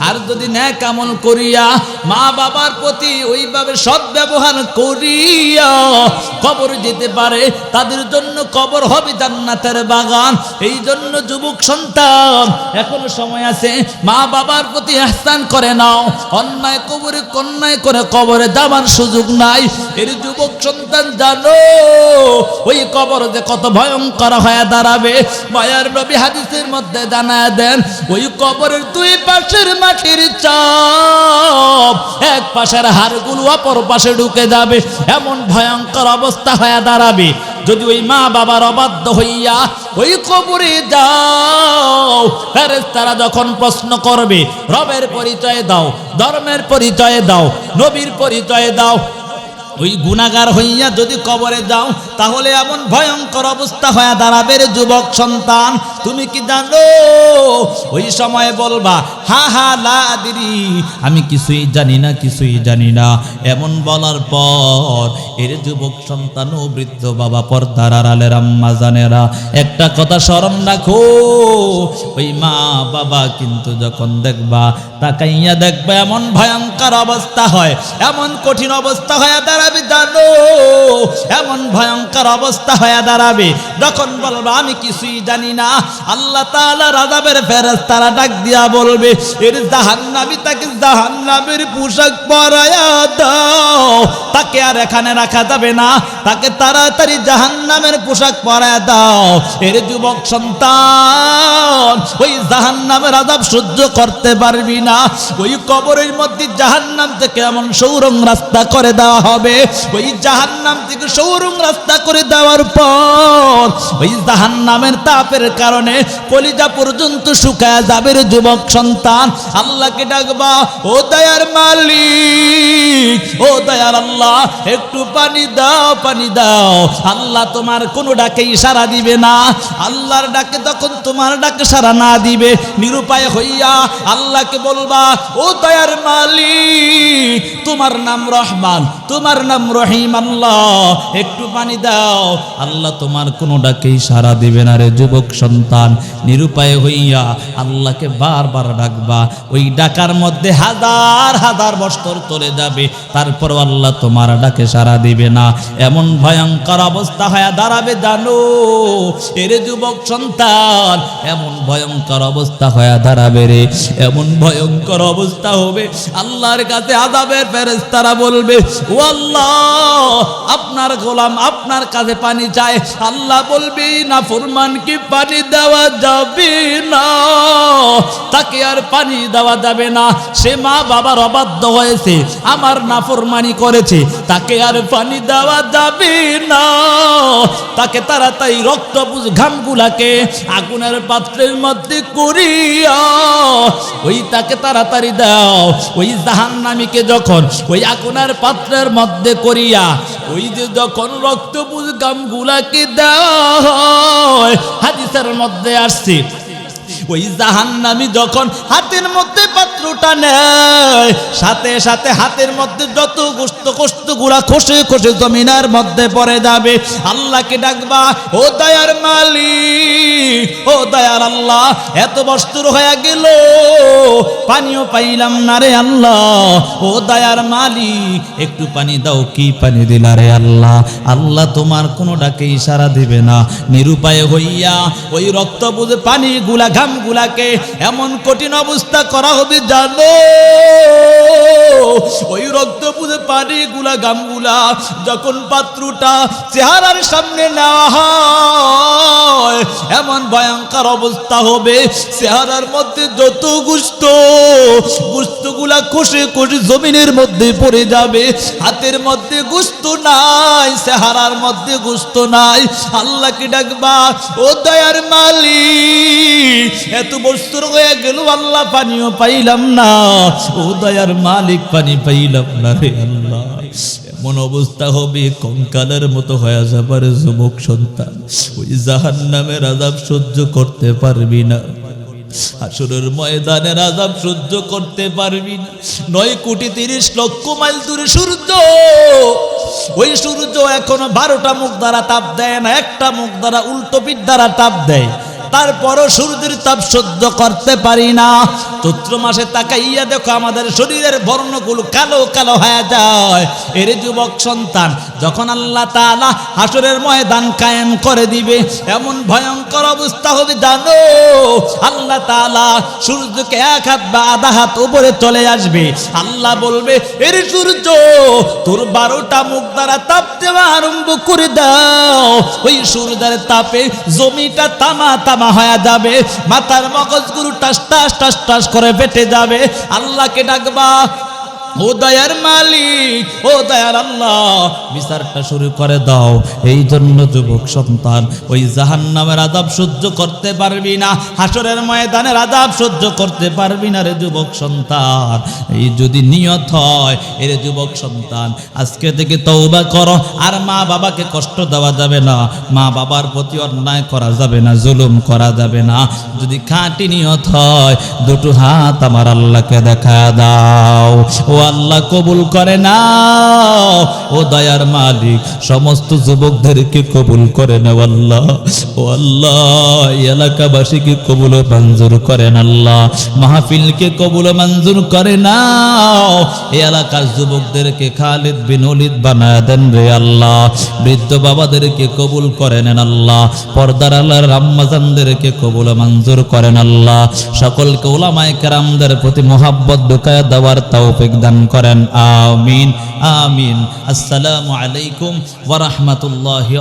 আর যদি নেক আমল করিয়া মা বাবার প্রতি ওইভাবে সদ্ব্যবহার করিয়া কবর যেতে পারে, তাদের জন্য কবর হবে জান্নাতের বাগান। এই জন্য যুবক সন্তান, এখনো সময় আছে, মা বাবার প্রতি ইহসান করে নাও। অন্যায় করে কবরে যাবার সুযোগ নাই। এর যুবক সন্তান জানো, ওই কবর যে কত ভয়ঙ্কর হয়ে দাঁড়াবে। মায়ার নবী হাদিসের মধ্যে জানা দেন, ওই কবরের দুই পাশের মাটির চাপ, এক পাশের হাড়গুলো অপর পাশে ঢুকে যাবে, এমন ভয়ঙ্কর অবস্থা হয়ে দাঁড়াবে। যদি ওই মা বাবার অবাধ্য হইয়া ওই কবরে যাও, ফেরেশতারা যখন প্রশ্ন করবে, রবের পরিচয় দাও, ধর্মের পরিচয় দাও, নবীর পরিচয় দাও, ওই গুনাহগার হইয়া যদি কবরে যাও, তাহলে এমন ভয়ঙ্কর অবস্থা হয়ে দাঁড়াবে রে যুবক সন্তান। তুমি কি জানো? ওই সময় বলবা, হা হা লা আদরি, আমি কিছুই জানি না, কিছুই জানি না। এমন বলার পর এর যুবক সন্তান ও বৃদ্ধ বাবা, পর্দার আড়ালের আম্মা জানেরা, একটা কথা স্মরণ রাখো, ওই মা বাবা কিন্তু যখন দেখবা, তাকাইয়া দেখবা এমন ভয়ঙ্কর অবস্থা হয়, এমন কঠিন অবস্থা হয়ে দাঁড়াবে জানো, এমন ভয়ঙ্কর অবস্থা হয়ে দাঁড়াবে যখন বলবা আমি কিছুই জানি না। আল্লাহ তাআলার আযাবের ফেরেশতারা ডাক দিয়া বলবে, এর জাহান্নামী, তাকে জাহান্নামের পোশাক পরায়া দাও, তাকে আর এখানে রাখা যাবে না, তাকে তাড়াতাড়ি জাহান্নামের পোশাক পরায়া দাও। এর যুবক সন্তান, ওই জাহান্নামের আযাব সহ্য করতে পারবি না, ওই কবরের মধ্যে জাহান্নাম থেকে এমন সৌরং রাস্তা করে দেওয়া হবে, হবে। ওই জাহান্নাম থেকে সরু রাস্তা করে দেওয়ার পর ওই জাহান্নামের তাপের কারণে কলিজা পর্যন্ত শুকায় যাবে রে যুবক সন্তান। আল্লাহকে ডাকবা, ও দয়ার মালিক, ও দয়ার আল্লাহ, একটু পানি দাও, পানি দাও। আল্লাহ তোমার কোনো ডাকে ইশারা দিবে না। আল্লাহর ডাকে তখন তোমার ডাকে সাড়া না দিবে, নিরুপায় হইয়া আল্লাহকে বলবা, ও দয়ার মালিক, তোমার নাম রহমান, তোমার নাম রহিম, আল্লাহ একটু পানি দাও। আল্লাহ তোমার কোনো ডাকেই সাড়া দিবে না রে যুবক সন্তান। নিরুপায় হইয়া আল্লাহকে বারবার ডাকবা। ওই ডাকার মধ্যে হাজার হাজার বছর চলে যাবে, তারপরও আল্লাহ তোমার ডাকে সাড়া দিবে না। এমন ভয়ঙ্কর অবস্থা হয়ে দাঁড়াবে জানো এরে যুবক সন্তান, এমন ভয়ঙ্কর অবস্থা হয়ে দাঁড়াবে রে, এমন ভয়ঙ্কর অবস্থা হবে। আল্লাহর কাছে আযাবের ফেরেশতারা বলবে, ও আল্লাহ, আপনার গোলাম আপনার কাছে পানি চায়। আল্লাহ বলবে, না ফরমানকে পানি দেওয়া যাবে না, তাকে আর পানি দেওয়া যাবে না। সে মা বাবার অবাধ্য হয়েছে, আমার নাফরমানি করেছে, তাকে আর পানি দেওয়া যাবে না। তাকে তাড়াতাড়ি রক্ত ঘামগুলাকে আগুনের পাত্রের মধ্যে করিয়া ওই তাকে তাড়াতাড়ি দাও। ওই জাহান্নামীকে যখন ওই আগুনের পাত্রের মধ্যে করিয়া ওই যে যখন রক্ত ঘামগুলাকে দেওয়া হয়, হাদিসের মধ্যে আসছে ওই জাহান্নামী যখন হাতের মধ্যে পাত্রটা নেয়, সাথে সাথে হাতের মধ্যে যত গোশত গুলা খসে খসে জমিনের মধ্যে পড়ে যাবে। আল্লাহকে ডাকবা, ও দয়ার মালিক, ও দয়ার আল্লাহ, এত বস্তু হয়ে গেল, পানিও পাইলাম না রে আল্লাহ, ও দয়ার মালিক একটু পানি দাও। কি পানি দিলা রে আল্লাহ? আল্লাহ তোমার কোনো ডাকে ইশারা দিবে না। নিরুপায় হইয়া ওই রক্ত বুঝে পানি গুলা ঘামগুলাকে এমন কঠিন অবস্থা করা হবে জানো, ওই রক্ত বুঝে পানি গুলা ঘামগুলা যখন পাত্রটা চেহারার সামনে নেওয়া হয়, এমন ভয়ঙ্কর অবস্থা হবে। চেহারার মধ্যে যত গুস্তগুলা খসে খসে জমিনের মধ্যে পড়ে যাবে। হাতের মধ্যে গুস্ত নাই, চেহারার মধ্যে গুস্ত নাই। আল্লাহকে ডাকবা, ও দয়ার মালিক, এত বছর হয়ে গেল আল্লাহ পানিও পাইলাম না, ও দয়ার মালিক পানি পাইলাম না রে আল্লাহ। এমন অবস্থা হবে কঙ্কালের মতো হয়ে যাবার যুবক সন্তান। ওই জাহান্নামের আযাব সহ্য করতে পারবি না, হাসরের ময়দানের আযাব সহ্য করতে পারবি না। 9,30,00,000 মাইল দূরে সূর্য, ওই সূর্য এখনো 12টা মুখ দ্বারা তাপ দেয় না, একটা মুখ দ্বারা উল্টো পিঠ দ্বারা তাপ দেয়, তারপরও সূর্যের তাপ সহ্য করতে পারি না। চৈত্র মাসে তাকাইয়া দেখো আমাদের শরীরের বর্ণগুলো কালো কালো হয়ে যায়। এর যুবক সন্তান, যখন আল্লাহ তাআলা হাসরের ময়দান কায়েম করে দিবে, এমন ভয়ঙ্কর অবস্থা হবে জানো, আল্লাহ তাআলা সূর্যকে এক হাত বা আধা হাত উপরে চলে আসবে। আল্লাহ বলবে, এর সূর্য তোর 12টা মুখ দ্বারা তাপ দেওয়া আরম্ভ করে দাও। ওই সূর্যের তাপে জমিটা তামা তামা হয়ে যাবে, মাথার মগজগুলো টাস টাস টাস টাস করে ফেটে যাবে। আল্লাহকে ডাকবা, ও দয়ার মালিক, ও দয়ার আল্লাহ, বিচারটা শুরু করে দাও। এই জন্য যুবক সন্তান, ওই জাহান্নামের আযাব সহ্য করতে পারবি না, হাসরের ময়দানের আযাব সহ্য করতে পারবি না রে যুবক সন্তান। এই যদি নিয়ত হয়, এর যুবক সন্তান আজকে থেকে তওবা করো। আর মা বাবাকে কষ্ট দেওয়া যাবে না, মা বাবার প্রতি অন্যায় করা যাবে না, জুলুম করা যাবে না। যদি খাঁটি নিয়ত হয়, দুটো হাত আমার আল্লাহকে দেখা দাও। ও আল্লাহ কবুল করে না, ও দয়ার মালিক সমস্ত যুবকদেরকে কবুল করে নাও আল্লাহ। ও আল্লাহ এলাকাবাসীকে কবুল মঞ্জুর করেন আল্লাহ, মাহফিলকে কবুল মঞ্জুর করে নাও। এই এলাকার যুবকদেরকে খালিদ বিন ওলীদ বানায় দেন রে আল্লাহ। বৃদ্ধ বাবাদেরকে কবুল করে নেন আল্লাহ। পর্দার আল্লাহর আম্মাজানদেরকে কবুল মঞ্জুর করেন আল্লাহ। সকলকে উলামায়ে কেরামদের প্রতি মোহাব্বত ঢুকায় দেওয়ার তৌফিক দান করেন, আমিন আমিন। আসসালামু আলাইকুম ওয়া রাহমাতুল্লাহি।